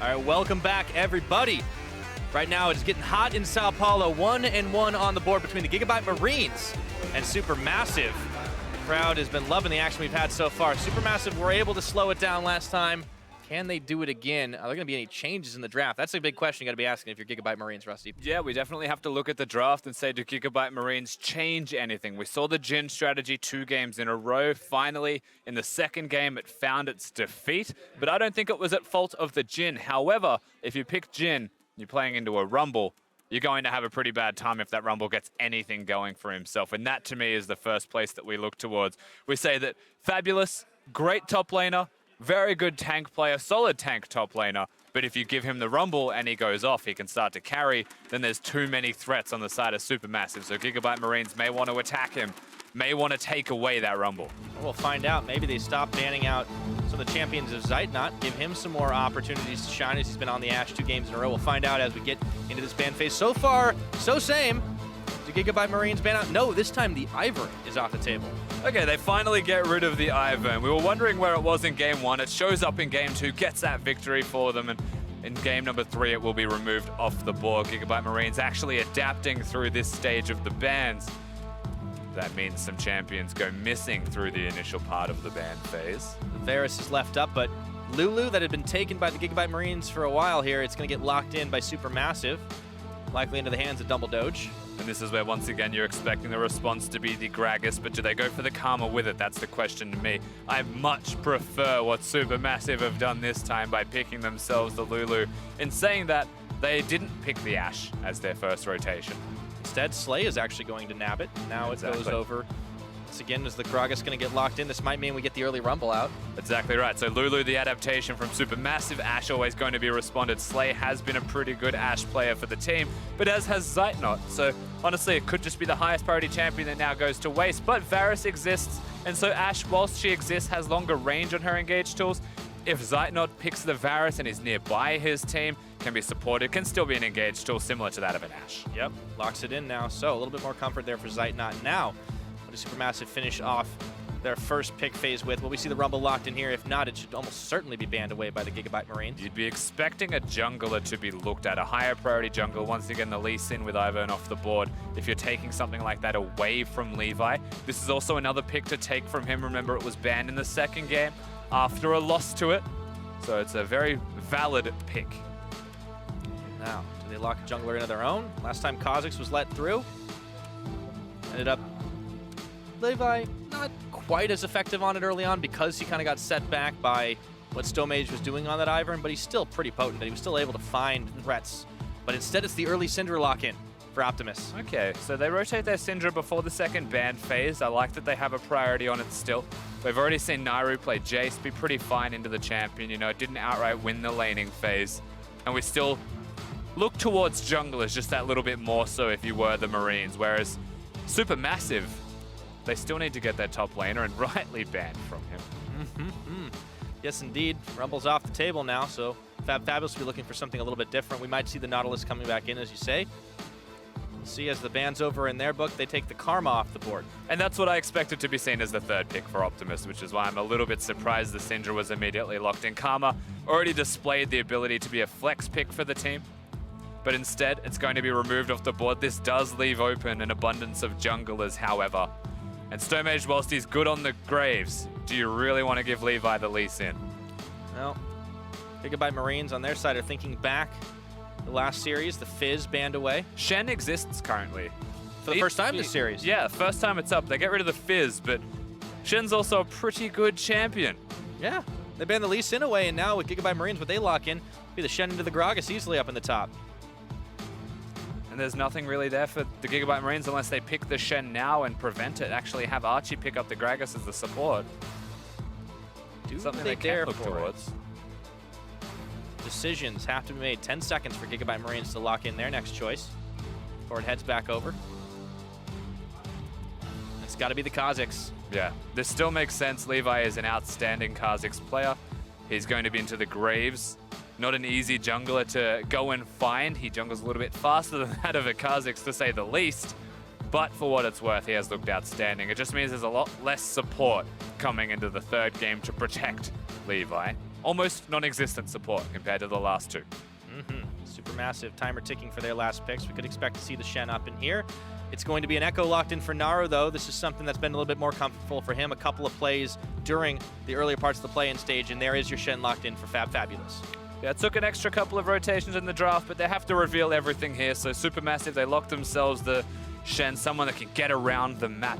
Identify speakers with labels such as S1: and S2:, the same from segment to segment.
S1: All right, welcome back, everybody. Right now, it's getting hot in Sao Paulo. 1-1 on the board between the GIGABYTE Marines and SuperMassive. The crowd has been loving the action we've had so far. SuperMassive were able to slow it down last time. Can they do it again? Are there going to be any changes in the draft? That's a big question you got to be asking if you're GIGABYTE Marines, Rusty.
S2: Yeah, we definitely have to look at the draft and say, do GIGABYTE Marines change anything? We saw the Jin strategy 2 games in a row. Finally, in the second game, it found its defeat, but I don't think it was at fault of the Jin. However, if you pick Jin, you're playing into a Rumble, you're going to have a pretty bad time if that Rumble gets anything going for himself, and that, to me, is the first place that we look towards. We say that Fabulous, great top laner, very good tank player, solid tank top laner, but if you give him the Rumble and he goes off, he can start to carry, then there's too many threats on the side of SuperMassive, so GIGABYTE Marines may want to attack him, may want to take away that Rumble.
S1: We'll find out. Maybe they stop banning out some of the champions of Zeitnot, give him some more opportunities to shine as he's been on the Ashe 2 games in a row. We'll find out as we get into this ban phase. So far, so same. Do GIGABYTE Marines ban out? No, this time the Ivern is off the table.
S2: Okay, they finally get rid of the Ivern. We were wondering where it was in game 1. It shows up in game 2, gets that victory for them, and in game number 3, it will be removed off the board. GIGABYTE Marines actually adapting through this stage of the bans. That means some champions go missing through the initial part of the ban phase.
S1: Varus is left up, but Lulu, that had been taken by the GIGABYTE Marines for a while here, it's going to get locked in by SuperMassive, likely into the hands of Dumble Doge.
S2: And this is where, once again, you're expecting the response to be the Gragas, but do they go for the Karma with it? That's the question to me. I much prefer what SuperMassive have done this time by picking themselves the Lulu. In saying that, they didn't pick the Ashe as their first rotation.
S1: Instead, Slay is actually going to nab it. Now it goes over. Once again, is the Gragas going to get locked in? This might mean we get the early Rumble out.
S2: Exactly right. So Lulu, the adaptation from SuperMassive. Ashe always going to be responded. Slay has been a pretty good Ashe player for the team, but as has Zeitnot. So honestly, it could just be the highest priority champion that now goes to waste, but Varus exists, and so Ashe, whilst she exists, has longer range on her engage tools. If Zeitnot picks the Varus and is nearby his team, can be supported, can still be an engaged tool similar to that of an Ashe.
S1: Yep, locks it in now. So a little bit more comfort there for Zeitnot. Now, what does SuperMassive finish off their first pick phase with? Will we see the Rumble locked in here? If not, it should almost certainly be banned away by the GIGABYTE Marines.
S2: You'd be expecting a jungler to be looked at, a higher priority jungler. Once again, the Lee Sin with Ivern off the board. If you're taking something like that away from Levi, this is also another pick to take from him. Remember, it was banned in the second game after a loss to it. So it's a very valid pick.
S1: Now, do they lock a jungler into their own? Last time Kha'Zix was let through. Ended up Levi not quite as effective on it early on because he kind of got set back by what Stomage was doing on that Ivern, but he's still pretty potent. He was still able to find threats. But instead, it's the early Syndra lock-in for Optimus.
S2: Okay, so they rotate their Syndra before the second ban phase. I like that they have a priority on it still. We've already seen Nairu play Jace, be pretty fine into the champion. You know, it didn't outright win the laning phase. And we still look towards junglers just that little bit more so if you were the Marines. Whereas SuperMassive, they still need to get their top laner and rightly banned from him.
S1: Yes, indeed. Rumble's off the table now, so Fabulous will be looking for something a little bit different. We might see the Nautilus coming back in, as you say. We'll see as the ban's over in their book, they take the Karma off the board.
S2: And that's what I expected to be seen as the third pick for Optimus, which is why I'm a little bit surprised the Syndra was immediately locked in. Karma already displayed the ability to be a flex pick for the team, but instead it's going to be removed off the board. This does leave open an abundance of junglers, however. And Stomage, whilst he's good on the Graves, do you really want to give Levi the Lee Sin?
S1: Well, GIGABYTE Marines on their side are thinking back the last series, the Fizz banned away.
S2: Shen exists currently.
S1: For the first time this series.
S2: Yeah, first time it's up. They get rid of the Fizz, but Shen's also a pretty good champion.
S1: Yeah, they banned the Lee Sin away, and now with GIGABYTE Marines, what they lock in, be the Shen into the Gragas easily up in the top.
S2: And there's nothing really there for the GIGABYTE Marines unless they pick the Shen now and prevent it. Actually have Archie pick up the Gragas as the support. Something they can look towards.
S1: Decisions have to be made. 10 seconds for GIGABYTE Marines to lock in their next choice before it heads back over. It's got to be the Kha'Zix.
S2: Yeah, this still makes sense. Levi is an outstanding Kha'Zix player. He's going to be into the Graves. Not an easy jungler to go and find. He jungles a little bit faster than that of a Kha'Zix, to say the least. But for what it's worth, he has looked outstanding. It just means there's a lot less support coming into the third game to protect Levi. almost non-existent support compared to the last two.
S1: SuperMassive timer ticking for their last picks. We could expect to see the Shen up in here. It's going to be an Echo locked in for Naru, though. This is something that's been a little bit more comfortable for him. A couple of plays during the earlier parts of the play-in stage, and there is your Shen locked in for Fabulous.
S2: Yeah, it took an extra couple of rotations in the draft, but they have to reveal everything here. So SuperMassive, they locked themselves the Shen, someone that can get around the map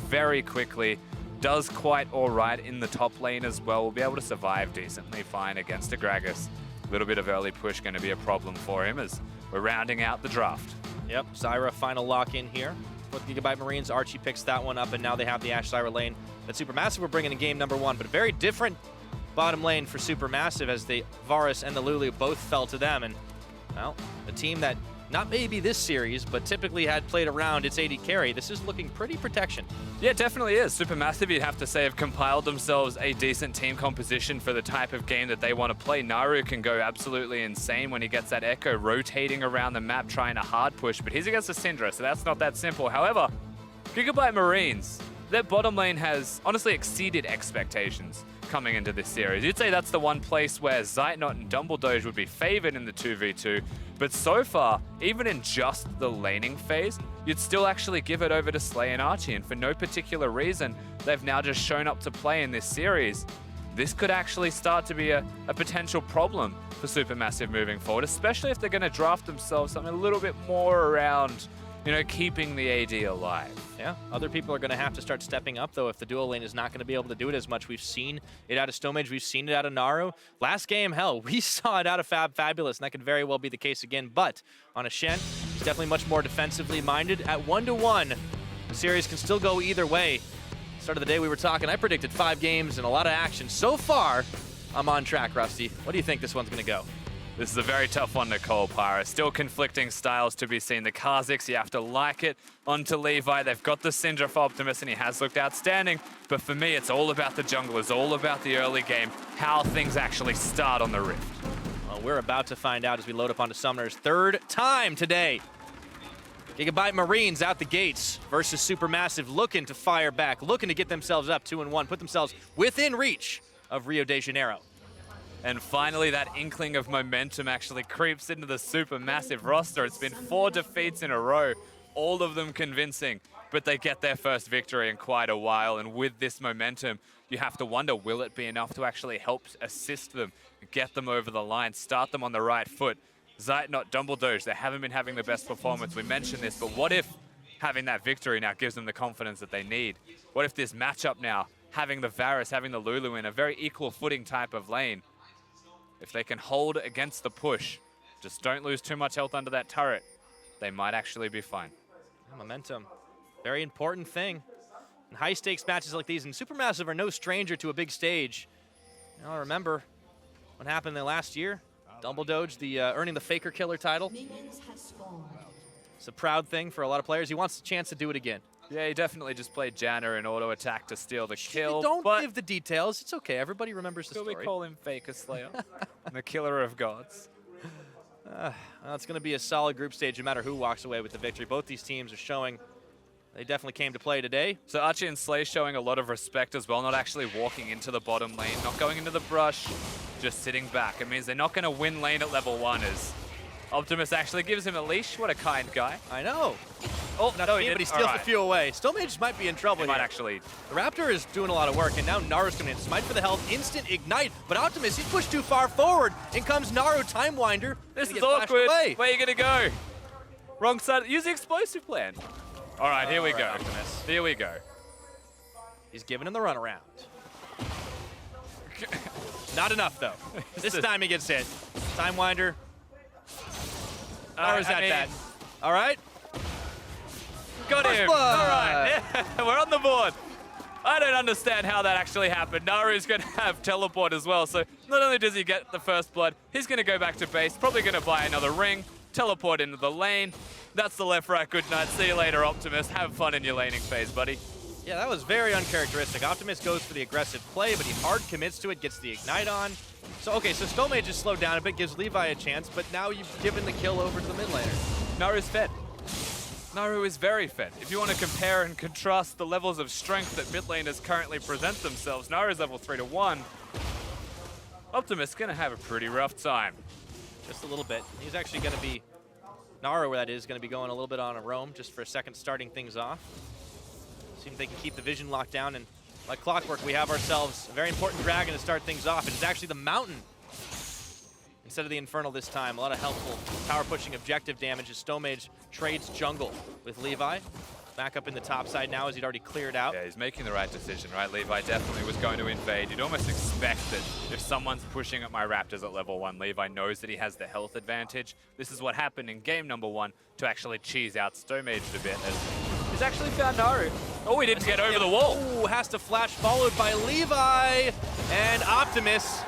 S2: very quickly. Does quite all right in the top lane as well. Will be able to survive decently fine against a Gragas. A little bit of early push going to be a problem for him as we're rounding out the draft.
S1: Yep, Zyra final lock in here. With GIGABYTE Marines, Archie picks that one up, and now they have the Ashe Zyra lane that SuperMassive were bringing in game number 1, but a very different bottom lane for SuperMassive as the Varus and the Lulu both fell to them. And, well, a team that, not maybe this series, but typically had played around its AD carry, this is looking pretty protection.
S2: Yeah, it definitely is. SuperMassive, you'd have to say, have compiled themselves a decent team composition for the type of game that they want to play. Naru can go absolutely insane when he gets that Echo rotating around the map, trying to hard push, but he's against a Syndra, so that's not that simple. However, GIGABYTE Marines, their bottom lane has honestly exceeded expectations coming into this series. You'd say that's the one place where Zeitnot and Dumbledoge would be favored in the 2v2, but so far, even in just the laning phase, you'd still actually give it over to Slay and Archie, and for no particular reason, they've now just shown up to play in this series. This could actually start to be a potential problem for SuperMassive moving forward, especially if they're going to draft themselves something a little bit more around, you know, keeping the AD alive.
S1: Yeah, other people are going to have to start stepping up, though, if the dual lane is not going to be able to do it as much. We've seen it out of Stomage. We've seen it out of Naru. Last game, hell, we saw it out of Fabulous, and that could very well be the case again. But on a Shen, he's definitely much more defensively minded. At 1-1, the series can still go either way. Start of the day, we were talking. I predicted 5 games and a lot of action. So far, I'm on track, Rusty. What do you think this one's going to go?
S2: This is a very tough one to call, Pyra. Still conflicting styles to be seen. The Kha'Zix, you have to like it. On to Levi. They've got the Syndra for Optimus, and he has looked outstanding. But for me, it's all about the junglers, all about the early game, how things actually start on the Rift.
S1: Well, we're about to find out as we load up onto Summoner's third time today. GIGABYTE Marines out the gates versus SuperMassive, looking to fire back, looking to get themselves up 2-1, put themselves within reach of Rio de Janeiro.
S2: And finally, that inkling of momentum actually creeps into the SuperMassive roster. It's been 4 defeats in a row, all of them convincing, but they get their first victory in quite a while. And with this momentum, you have to wonder, will it be enough to actually help assist them, get them over the line, start them on the right foot? Zeitnot, Dumbledoge, they haven't been having the best performance. We mentioned this, but what if having that victory now gives them the confidence that they need? What if this matchup now, having the Varus, having the Lulu in a very equal footing type of lane, if they can hold against the push, just don't lose too much health under that turret, they might actually be fine.
S1: Momentum, very important thing. In high-stakes matches like these, and SuperMassive are no stranger to a big stage. You know, remember what happened there last year? Dumbledoge, earning the Faker Killer title. It's a proud thing for a lot of players. He wants the chance to do it again.
S2: Yeah, he definitely just played Janna in auto attack to steal the kill.
S1: Don't give the details. It's okay. Everybody remembers the story.
S2: We call him Faker Slayer, the killer of gods.
S1: Well, it's going to be a solid group stage no matter who walks away with the victory. Both these teams are showing they definitely came to play today.
S2: So Archie and Slay showing a lot of respect as well, not actually walking into the bottom lane, not going into the brush, just sitting back. It means they're not going to win lane at level 1 as Optimus actually gives him a leash. What a kind guy.
S1: I know.
S2: Oh, no, he
S1: but he steals a few away. Stomage might be in trouble
S2: he
S1: here.
S2: Might actually.
S1: The Raptor is doing a lot of work, and now Naru's coming in. Smite for the health, instant ignite, but Optimus, he pushed too far forward. In comes Naru, Time Winder.
S2: This is awkward. Where are you going to go? Wrong side. Use the explosive plan. All right, here we go. Optimus. Here we go.
S1: He's giving him the runaround. Not enough, though. This time he gets hit. Time Winder. Naru's at that. All right.
S2: Got him. All right. Yeah, we're on the board. I don't understand how that actually happened. Naru's going to have teleport as well. So not only does he get the first blood, he's going to go back to base, probably going to buy another ring, teleport into the lane. That's the left, right, good night. See you later, Optimus. Have fun in your laning phase, buddy.
S1: Yeah, that was very uncharacteristic. Optimus goes for the aggressive play, but he hard commits to it, gets the ignite on. So, okay, so Stomage just slowed down a bit, gives Levi a chance, but now you've given the kill over to the mid laner.
S2: Naru's fed. Naru is very fed. If you want to compare and contrast the levels of strength that mid laners currently present themselves, Naru's level 3 to 1. Optimus gonna have a pretty rough time.
S1: Just a little bit. He's actually going to be, Naro where that is, going to be going a little bit on a roam just for a second, starting things off. See if they can keep the vision locked down, and like clockwork, we have ourselves a very important dragon to start things off. It is actually the Mountain instead of the Infernal this time. A lot of helpful power pushing objective damage as Stomage trades jungle with Levi. Back up in the top side now as he'd already cleared out.
S2: Yeah, he's making the right decision, right? Levi definitely was going to invade. You'd almost expect that if someone's pushing at my Raptors at level 1, Levi knows that he has the health advantage. This is what happened in game number 1 to actually cheese out Stomage a bit. As he's actually found Naru. Oh, he didn't get over the wall.
S1: Ooh, has to flash, followed by Levi, and Optimus,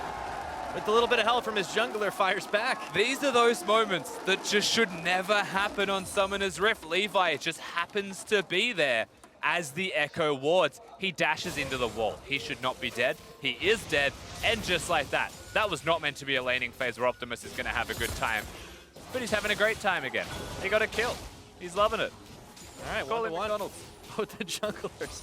S1: with a little bit of help from his jungler, fires back.
S2: These are those moments that just should never happen on Summoner's Rift. Levi just happens to be there as the Echo wards. He dashes into the wall. He should not be dead. He is dead, and just like that. That was not meant to be a laning phase where Optimus is going to have a good time. But he's having a great time again. He got a kill. He's loving it.
S1: All right,
S2: Call
S1: 1-1.
S2: McDonald's.
S1: Both the junglers.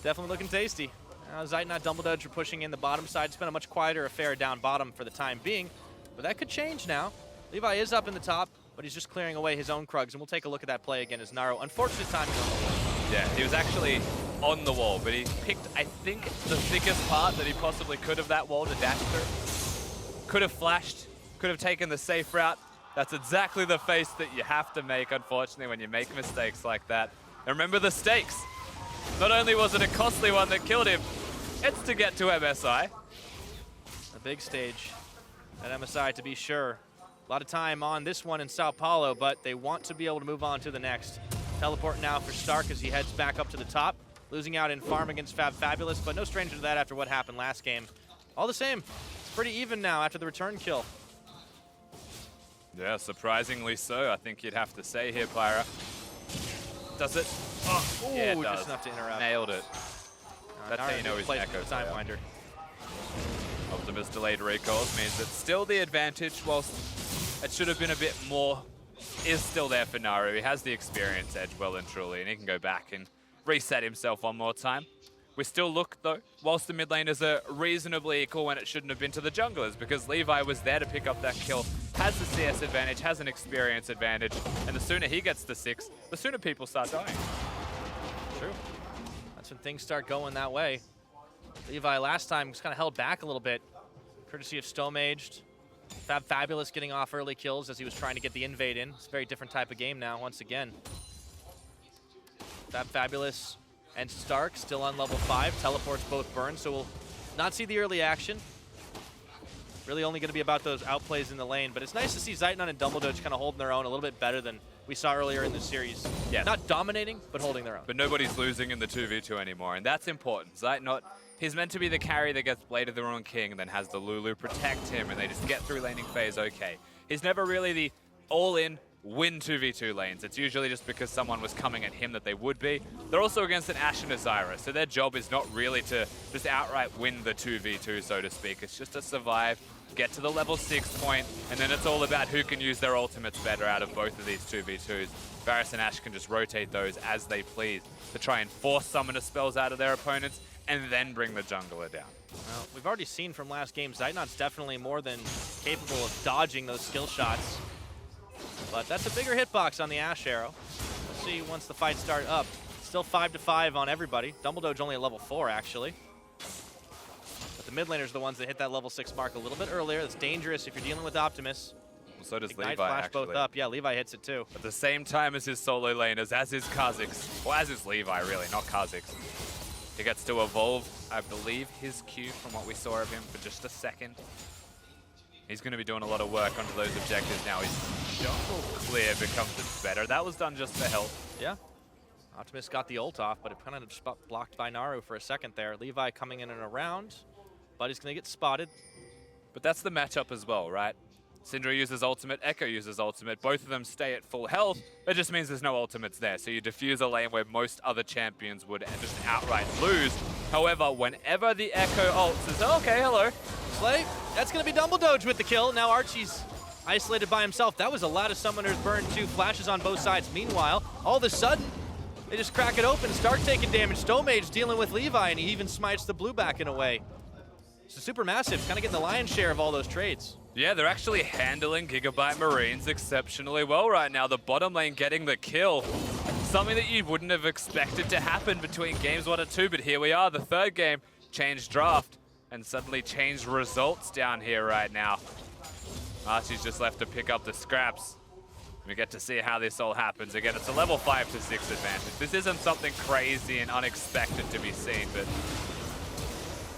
S1: Definitely looking tasty. Now Zeitnot, Dumbledore are pushing in the bottom side. It's been a much quieter affair down bottom for the time being, but that could change now. Levi is up in the top, but he's just clearing away his own Krugs, and we'll take a look at that play again as Naro, unfortunate timing on the wall.
S2: Yeah, he was actually on the wall, but he picked, I think, the thickest part that he possibly could of that wall to dash through. Could have flashed, could have taken the safe route. That's exactly the face that you have to make, unfortunately, when you make mistakes like that. And remember the stakes. Not only was it a costly one that killed him, it's to get to MSI.
S1: A big stage at MSI, to be sure. A lot of time on this one in Sao Paulo, but they want to be able to move on to the next. Teleport now for Stark as he heads back up to the top. Losing out in farm against Fabulous, but no stranger to that after what happened last game. All the same, it's pretty even now after the return kill.
S2: Yeah, surprisingly so, I think you'd have to say here, Pyra. Does it? Oh,
S1: Ooh,
S2: yeah, it does.
S1: just enough to interrupt.
S2: Nailed it. That's how you know he's
S1: an
S2: Echo.
S1: Time Winder.
S2: Optimus delayed recalls means that still the advantage, whilst it should have been a bit more, is still there for Naru. He has the experience edge well and truly, and he can go back and reset himself one more time. We still look, though, whilst the mid laners are reasonably equal when it shouldn't have been to the junglers, because Levi was there to pick up that kill, has the CS advantage, has an experience advantage, and the sooner he gets to 6, the sooner people start dying.
S1: True. That's when things start going that way. Levi last time was kind of held back a little bit, courtesy of Stomaged. Fabulous getting off early kills as he was trying to get the invade in. It's a very different type of game now, once again. Fabulous and Stark still on level 5. Teleports both burned, so we'll not see the early action. Really only going to be about those outplays in the lane, but it's nice to see Zeitnot and Dumbledore kind of holding their own a little bit better than we saw earlier in the series.
S2: Yeah.
S1: Not dominating, but holding their own.
S2: But nobody's losing in the 2v2 anymore, and that's important. Zeitnot, he's meant to be the carry that gets Blade of the Ruined King and then has the Lulu protect him, and they just get through laning phase okay. He's never really the all-in win 2v2 lanes. It's usually just because someone was coming at him that they would be. They're also against an Ashe and a Zyra, so their job is not really to just outright win the 2v2, so to speak. It's just to survive, get to the level 6 point, and then it's all about who can use their ultimates better out of both of these 2v2s. Varus and Ashe can just rotate those as they please to try and force summoner spells out of their opponents and then bring the jungler down.
S1: Well, we've already seen from last game, Zeitnot's definitely more than capable of dodging those skill shots. But that's a bigger hitbox on the Ashe arrow. We'll see once the fights start up. Still 5-5 on everybody. Dumbledore's only at level 4, actually. But the mid laners are the ones that hit that level 6 mark a little bit earlier. That's dangerous if you're dealing with Optimus.
S2: Well, so does
S1: Ignite
S2: Levi,
S1: flash
S2: actually.
S1: both up. Yeah, Levi hits it too.
S2: At the same time as his solo laners, as is Kha'Zix. Well, as is Levi, really, not Kha'Zix. He gets to evolve, I believe, his Q from what we saw of him for just a second. He's going to be doing a lot of work onto those objectives now. His jungle clear becomes better. That was done just for health.
S1: Yeah. Optimus got the ult off, but it kind of just blocked by Naru for a second there. Levi coming in and around, but he's going to get spotted.
S2: But that's the matchup as well, right? Syndra uses ultimate, Echo uses ultimate. Both of them stay at full health. It just means there's no ultimates there. So you defuse a lane where most other champions would just outright lose. However, whenever the Echo ult says, okay, hello.
S1: Slay, that's going to be Dumbledore with the kill. Now Archie's isolated by himself. That was a lot of summoners burned too. Flashes on both sides. Meanwhile, all of a sudden, they just crack it open. Stark taking damage. Stomage dealing with Levi, and he even smites the blue back in a way. So SuperMassive kind of getting the lion's share of all those trades.
S2: Yeah, they're actually handling GIGABYTE Marines exceptionally well right now. The bottom lane getting the kill. Something that you wouldn't have expected to happen between games 1 and 2, but here we are, the third game, changed draft, and suddenly changed results down here right now. Archie's just left to pick up the scraps. We get to see how this all happens. Again, it's a level 5 to 6 advantage. This isn't something crazy and unexpected to be seen, but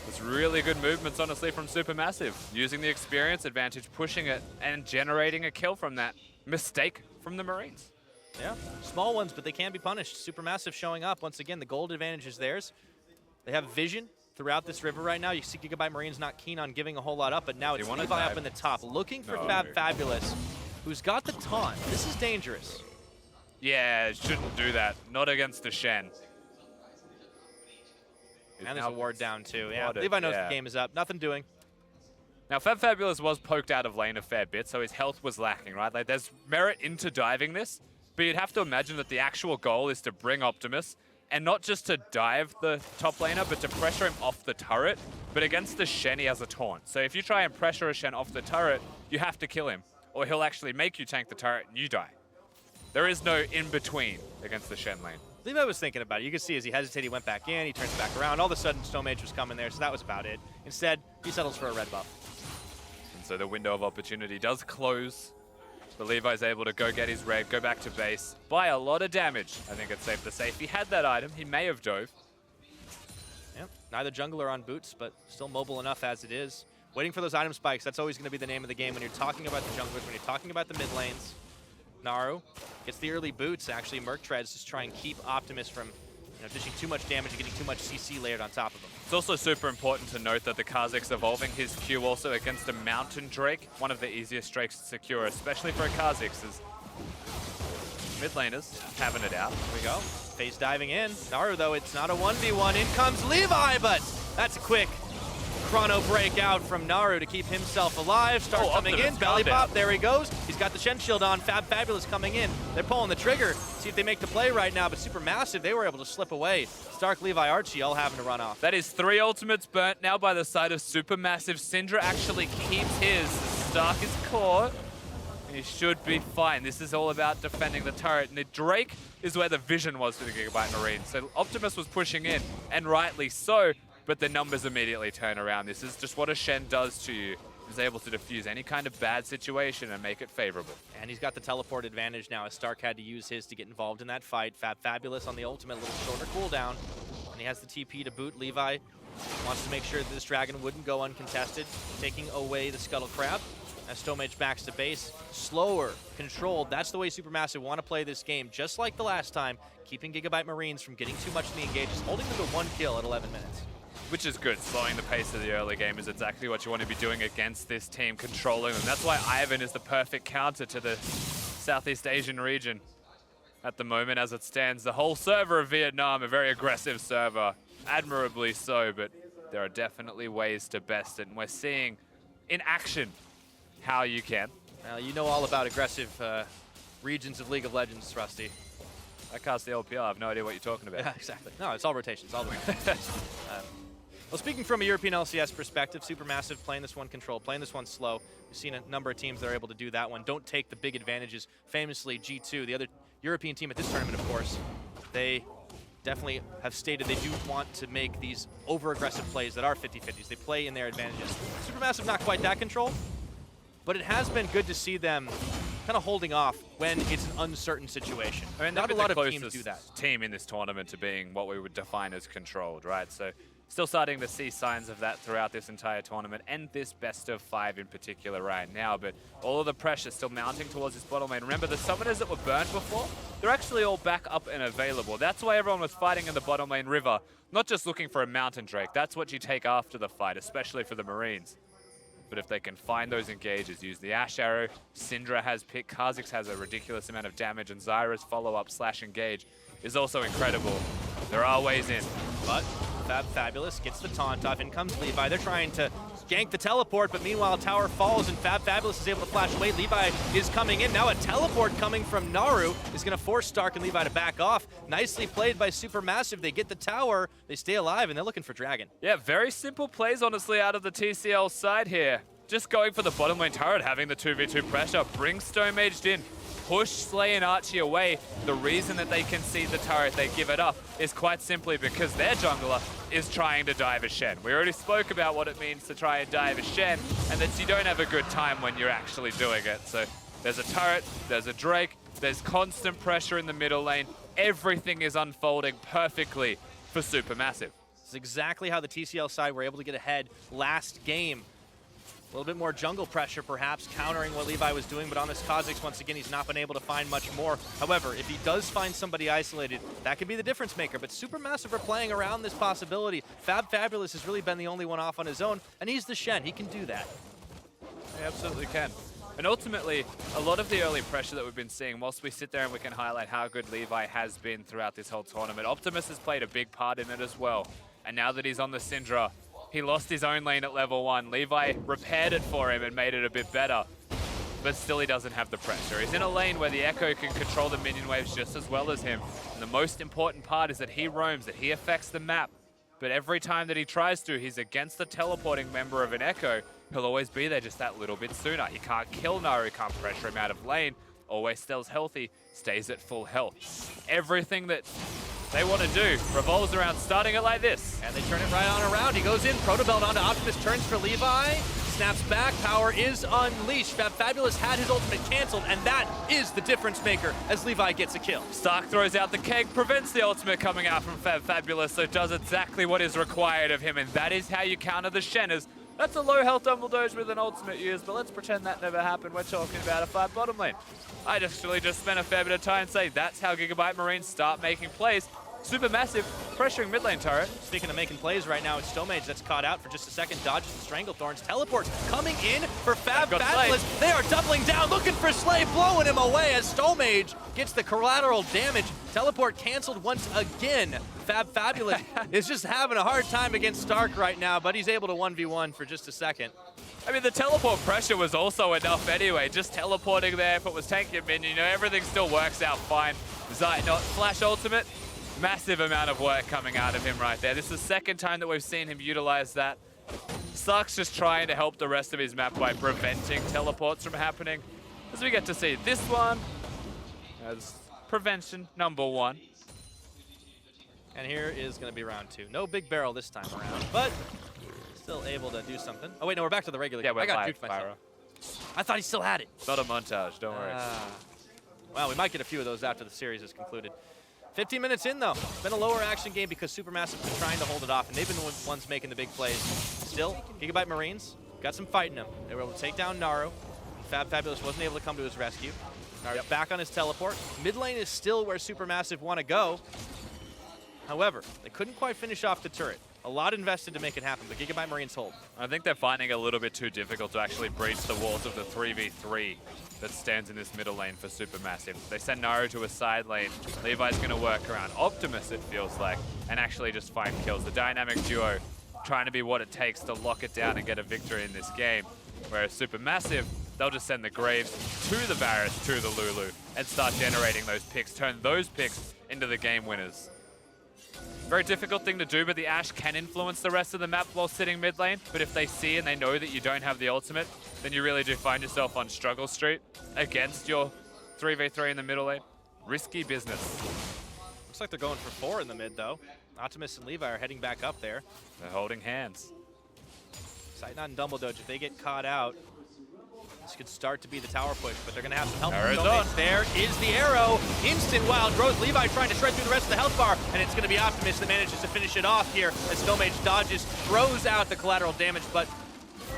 S2: it's really good movements, honestly, from SuperMassive. Using the experience advantage, pushing it, and generating a kill from that mistake from the Marines.
S1: Yeah, small ones, but they can be punished. SuperMassive showing up. Once again, the gold advantage is theirs. They have vision throughout this river right now. You see GIGABYTE Marines not keen on giving a whole lot up, but now it's Levi up in the top, looking for Fabulous, who's got the taunt. This is dangerous.
S2: Yeah, shouldn't do that. Not against the Shen.
S1: And there's a ward down too. Yeah, Levi knows the game is up. Nothing doing.
S2: Now, Fabulous was poked out of lane a fair bit, so his health was lacking, right? Like, there's merit into diving this, but you'd have to imagine that the actual goal is to bring Optimus, and not just to dive the top laner, but to pressure him off the turret. But against the Shen, he has a taunt. So if you try and pressure a Shen off the turret, you have to kill him, or he'll actually make you tank the turret and you die. There is no in-between against the Shen lane.
S1: Levi was thinking about it. You could see as he hesitated, he went back in, he turns back around. All of a sudden, Stone Mage was coming there, so that was about it. Instead, he settles for a red buff.
S2: And so the window of opportunity does close. But Levi's able to go get his red, go back to base, buy a lot of damage. I think it's safe to say if he had that item, he may have dove.
S1: Yep, neither jungler on boots, but still mobile enough as it is. Waiting for those item spikes, that's always going to be the name of the game when you're talking about the junglers, when you're talking about the mid lanes. Naru gets the early boots. Actually, Merc Treads just try and keep Optimus from dishing too much damage and getting too much CC layered on top of him.
S2: It's also super important to note that the Kha'Zix evolving his Q also against a Mountain Drake, one of the easiest drakes to secure, especially for a Kha'Zix, as mid laners having it out.
S1: Here we go. Phase diving in. Naru, though, it's not a 1v1. In comes Levi, but that's a quick chrono breakout from Naru to keep himself alive. Start coming in, belly pop, there he goes. He's got the Shen shield on, Fabulous coming in. They're pulling the trigger, see if they make the play right now, but SuperMassive, they were able to slip away. Stark, Levi, Archie all having to run off.
S2: That is 3 ultimates burnt now by the side of SuperMassive. Syndra actually keeps his. Stark is caught. He should be fine. This is all about defending the turret, and the Drake is where the vision was for the GIGABYTE Marines. So Optimus was pushing in, and rightly so. But the numbers immediately turn around. This is just what a Shen does to you. He's able to diffuse any kind of bad situation and make it favorable.
S1: And he's got the teleport advantage now, as Stark had to use his to get involved in that fight. Fabulous on the ultimate, a little shorter cooldown. And he has the TP to boot. Levi wants to make sure that this dragon wouldn't go uncontested, taking away the Scuttle Crab. As Stone Mage backs to base, slower, controlled. That's the way SuperMassive want to play this game, just like the last time, keeping GIGABYTE Marines from getting too much in the engages, holding them to 1 kill at 11 minutes.
S2: Which is good. Slowing the pace of the early game is exactly what you want to be doing against this team, controlling them. That's why Ivan is the perfect counter to the Southeast Asian region at the moment as it stands. The whole server of Vietnam, a very aggressive server, admirably so, but there are definitely ways to best it, and we're seeing in action how you can.
S1: Now, you know all about aggressive regions of League of Legends, Rusty.
S2: I cast the LPL, I have no idea what you're talking about.
S1: Yeah, exactly. No, it's all rotations, all the way. Well, speaking from a European LCS perspective, SuperMassive playing this one controlled, playing this one slow. We've seen a number of teams that are able to do that one. Don't take the big advantages. Famously, G2, the other European team at this tournament, of course, they definitely have stated they do want to make these over-aggressive plays that are 50-50s. They play in their advantages. SuperMassive not quite that controlled, but it has been good to see them kind of holding off when it's an uncertain situation. I mean, not a lot of teams do that.
S2: Team in this tournament to being what we would define as controlled, right? So still starting to see signs of that throughout this entire tournament and this best of 5 in particular right now, but all of the pressure still mounting towards this bottom lane. Remember, the summoners that were burnt before, they're actually all back up and available. That's why everyone was fighting in the bottom lane river, not just looking for a Mountain Drake. That's what you take after the fight, especially for the Marines. But if they can find those engages, use the Ash Arrow, Syndra has pick, Kha'Zix has a ridiculous amount of damage, and Zyra's follow-up / engage is also incredible. There are ways in.
S1: But Fab Fabulous gets the taunt off. In comes Levi. They're trying to gank the teleport, but meanwhile, tower falls and Fab Fabulous is able to flash away. Levi is coming in. Now a teleport coming from Naru is going to force Stark and Levi to back off. Nicely played by SuperMassive. They get the tower, they stay alive, and they're looking for Dragon.
S2: Yeah, very simple plays, honestly, out of the TCL side here. Just going for the bottom lane turret, having the 2v2 pressure, brings Stomaged in, push Slay and Archie away. The reason that they concede the turret, they give it up, is quite simply because their jungler is trying to dive a Shen. We already spoke about what it means to try and dive a Shen, and that you don't have a good time when you're actually doing it. So there's a turret, there's a Drake, there's constant pressure in the middle lane. Everything is unfolding perfectly for SuperMassive.
S1: This is exactly how the TCL side were able to get ahead last game. A little bit more jungle pressure, perhaps, countering what Levi was doing, but on this Kha'Zix, once again, he's not been able to find much more. However, if he does find somebody isolated, that could be the difference maker, but SuperMassive are playing around this possibility. Fab Fabulous has really been the only one off on his own, and he's the Shen. He can do that.
S2: He absolutely can. And ultimately, a lot of the early pressure that we've been seeing, whilst we sit there and we can highlight how good Levi has been throughout this whole tournament, Optimus has played a big part in it as well. And now that he's on the Syndra, he lost his own lane at level 1. Levi repaired it for him and made it a bit better. But still he doesn't have the pressure. He's in a lane where the Echo can control the minion waves just as well as him. And the most important part is that he roams, that he affects the map. But every time that he tries to, he's against the teleporting member of an Echo. He'll always be there just that little bit sooner. He can't kill Naru, he can't pressure him out of lane. Always stays healthy, stays at full health. Everything that they want to do revolves around starting it like this.
S1: And they turn it right on around. He goes in, Protobelt onto Optimus, turns for Levi, snaps back, power is unleashed. Fab Fabulous had his ultimate canceled, and that is the difference maker as Levi gets a kill.
S2: Stark throws out the keg, prevents the ultimate coming out from Fab Fabulous, so does exactly what is required of him, and that is how you counter the Shenners. That's a low health Dumble Doge with an ultimate used, but let's pretend that never happened. We're talking about a 5 bottom lane. I just spent a fair bit of time saying that's how GIGABYTE Marines start making plays. SuperMassive pressuring mid lane turret.
S1: Speaking of making plays right now, it's Stomage that's caught out for just a second, dodges the Stranglethorns, teleports coming in for Fab Fabulous. They are doubling down, looking for Slay, blowing him away as Stomage gets the collateral damage. Teleport canceled once again. Fab Fabulous is just having a hard time against Stark right now, but he's able to 1v1 for just a second.
S2: I mean, the teleport pressure was also enough anyway. Just teleporting there, if it was tank your minion, everything still works out fine. Not flash ultimate. Massive amount of work coming out of him right there. This is the second time that we've seen him utilize that. Stark's just trying to help the rest of his map by preventing teleports from happening. As we get to see this one as prevention number 1.
S1: And here is going to be round 2. No big barrel this time around, but still able to do something. Oh wait, no, we're back to the regular.
S2: Yeah,
S1: I got duped myself. I thought he still had it.
S2: It's not a montage, don't worry.
S1: Well, we might get a few of those after the series is concluded. 15 minutes in, though. It's been a lower action game because SuperMassive been trying to hold it off, and they've been the ones making the big plays. Still, GIGABYTE Marines got some fight in them. They were able to take down Naru. Fab Fabulous wasn't able to come to his rescue. Naru's back on his teleport. Mid lane is still where SuperMassive want to go. However, they couldn't quite finish off the turret. A lot invested to make it happen, but GIGABYTE Marines hold.
S2: I think they're finding it a little bit too difficult to actually breach the walls of the 3v3 that stands in this middle lane for SuperMassive. They send Naru to a side lane. Levi's going to work around Optimus, it feels like, and actually just find kills. The dynamic duo trying to be what it takes to lock it down and get a victory in this game. Whereas SuperMassive, they'll just send the Graves to the Varus, to the Lulu, and start generating those picks, turn those picks into the game winners. Very difficult thing to do, but the Ashe can influence the rest of the map while sitting mid lane. But if they see and they know that you don't have the ultimate, then you really do find yourself on struggle street against your 3v3 in the middle lane. Risky business.
S1: Looks like they're going for 4 in the mid, though. Optimus and Levi are heading back up there.
S2: They're holding hands.
S1: Sighting on Dumble Doge. If they get caught out, this could start to be the tower push, but they're going to have some help. There is the arrow. Instant wild growth. Levi trying to shred through the rest of the health bar, and it's going to be Optimus that manages to finish it off here as Stomage dodges, throws out the collateral damage, but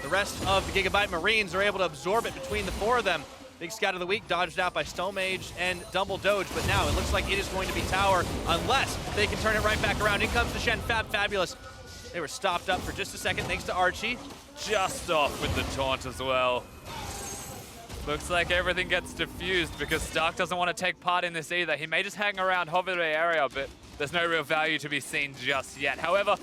S1: the rest of the GIGABYTE Marines are able to absorb it between the 4 of them. Big Scout of the Week dodged out by Stomage and Dumble Doge, but now it looks like it is going to be tower unless they can turn it right back around. In comes the Shen, Fab Fabulous. They were stopped up for just a second thanks to Archie.
S2: Just off with the taunt as well. Looks like everything gets diffused because Stark doesn't want to take part in this either. He may just hang around, hover the area, but there's no real value to be seen just yet. However,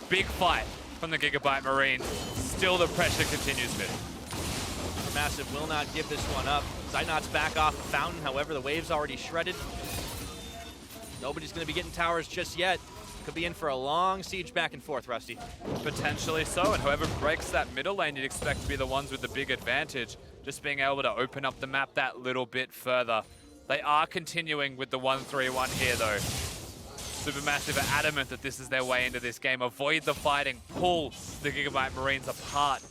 S2: big fight from the GIGABYTE Marines. Still the pressure continues mid.
S1: SuperMassive will not give this one up. Zynot's back off the fountain, however, the wave's already shredded. Nobody's going to be getting towers just yet. Could be in for a long siege back and forth, Rusty.
S2: Potentially so, and whoever breaks that middle lane, you'd expect to be the ones with the big advantage, just being able to open up the map that little bit further. They are continuing with the 1-3-1 here, though. SuperMassive are adamant that this is their way into this game. Avoid the fighting, pull the GIGABYTE Marines apart,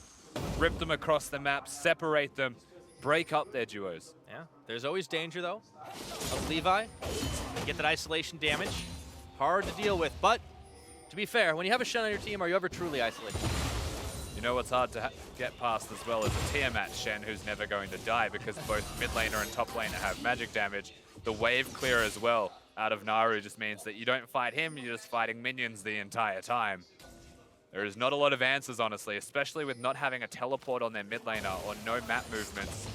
S2: rip them across the map, separate them, break up their duos.
S1: Yeah, there's always danger, though, of Levi. Get that isolation damage. Hard to deal with, but to be fair, when you have a Shen on your team, are you ever truly isolated?
S2: You know what's hard to get past as well as a Tiamat Shen who's never going to die because both mid laner and top laner have magic damage. The wave clear as well out of Naru just means that you don't fight him, you're just fighting minions the entire time. There is not a lot of answers, honestly, especially with not having a teleport on their mid laner or no map movements.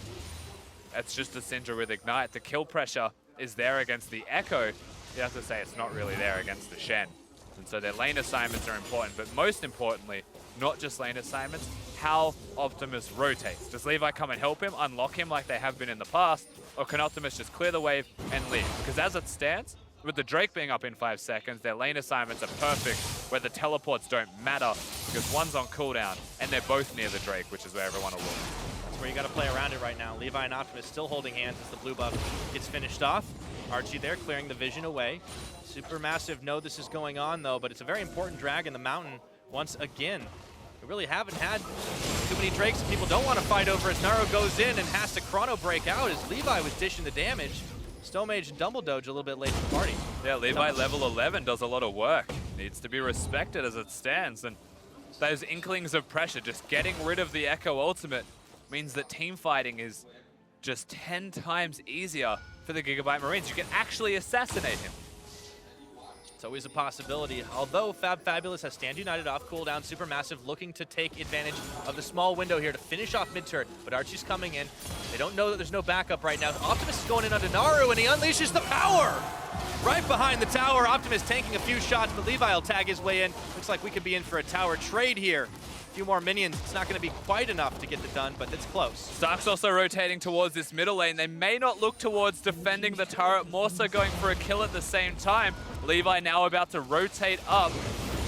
S2: That's just a Syndra with Ignite. The kill pressure is there against the Echo. You have to say it's not really there against the Shen. And so their lane assignments are important, but most importantly, not just lane assignments, how Optimus rotates. Does Levi come and help him, unlock him like they have been in the past, or can Optimus just clear the wave and leave? Because as it stands, with the Drake being up in 5 seconds, their lane assignments are perfect, where the teleports don't matter, because one's on cooldown, and they're both near the Drake, which is where everyone will look.
S1: That's where you got to play around it right now. Levi and Optimus still holding hands as the blue buff gets finished off. Archie there clearing the vision away. SuperMassive know this is going on, though, but it's a very important drag in the mountain once again. We really haven't had too many Drakes people don't want to fight over as Naru goes in and has to chrono break out as Levi was dishing the damage. Stonmage and Dumbledoge a little bit late to the party.
S2: Yeah, Levi level 11 does a lot of work. Needs to be respected as it stands. And those inklings of pressure, just getting rid of the Echo ultimate, means that team fighting is just 10 times easier for the GIGABYTE Marines. You can actually assassinate him.
S1: It's always a possibility. Although Fab Fabulous has Stand United off cooldown, SuperMassive looking to take advantage of the small window here to finish off mid-turret. But Archie's coming in. They don't know that there's no backup right now. Optimus is going in onto Naru, and he unleashes the power! Right behind the tower, Optimus taking a few shots, but Levi will tag his way in. Looks like we could be in for a tower trade here. A few more minions. It's not going to be quite enough to get it done, but it's close.
S2: Stark's also rotating towards this middle lane. They may not look towards defending the turret, more so going for a kill at the same time. Levi now about to rotate up.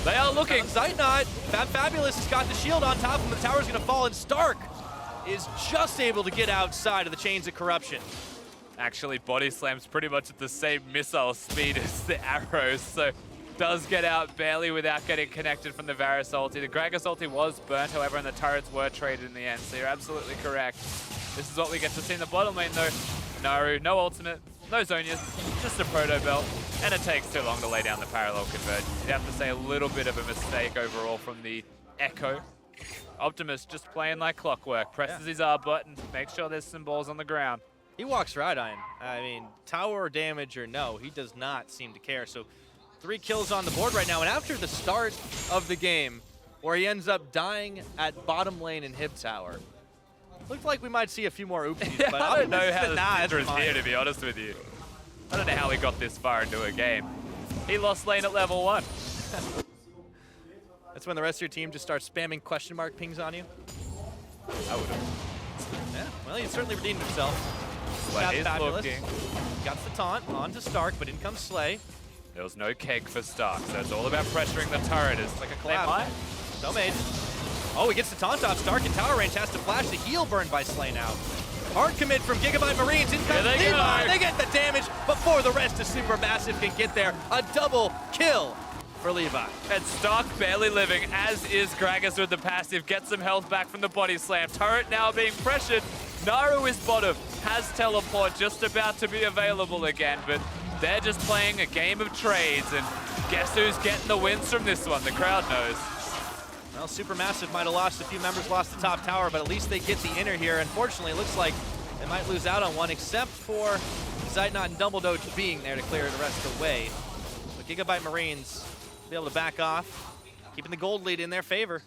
S2: They are looking.
S1: Zeitnot, Fab Fabulous has got the shield on top of him. The tower's going to fall, and Stark is just able to get outside of the chains of corruption.
S2: Actually, body slams pretty much at the same missile speed as the arrows, so does get out barely without getting connected from the Varus ulti. The Gragas ulti was burnt, however, and the turrets were traded in the end, so you're absolutely correct. This is what we get to see in the bottom lane, though. Naru, no ultimate, no Zhonya's, just a proto belt, and it takes too long to lay down the parallel convergence. You'd have to say a little bit of a mistake overall from the Echo. Optimus just playing like clockwork, presses his R button, makes sure there's some balls on the ground.
S1: He walks right on. I mean, tower damage or no, he does not seem to care. So 3 kills on the board right now, and after the start of the game, where he ends up dying at bottom lane in Hib Tower, looked like we might see a few more oopsies.
S2: Yeah,
S1: but
S2: I don't know how the Syndra is
S1: fine.
S2: here, to be honest with you. I don't know how he got this far into a game. He lost lane at level 1.
S1: That's when the rest of your team just starts spamming question mark pings on you.
S2: I would have.
S1: Yeah, well, he certainly redeemed himself.
S2: Slay is
S1: Fabulous.
S2: looking.
S1: Got the taunt onto Stark, but in comes Slay.
S2: There was no keg for Stark, so it's all about pressuring the turret. It's
S1: Like a collab. No mage. Oh, he gets the taunt off. Stark in tower range has to flash the heal burn by Slay now. Hard commit from GIGABYTE Marines. In comes Levi. They get the damage before the rest of SuperMassive can get there. A double kill for Levi.
S2: And Stark barely living, as is Gragas with the passive. Gets some health back from the body slam. Turret now being pressured. Naru is bottom. Has teleport just about to be available again, but they're just playing a game of trades, and guess who's getting the wins from this one? The crowd knows.
S1: Well, SuperMassive might have lost a few members, lost the top tower, but at least they get the inner here. Unfortunately, it looks like they might lose out on one, except for Zeitnot and Dumbledoge being there to clear the rest of the way. But GIGABYTE Marines will be able to back off, keeping the gold lead in their favor.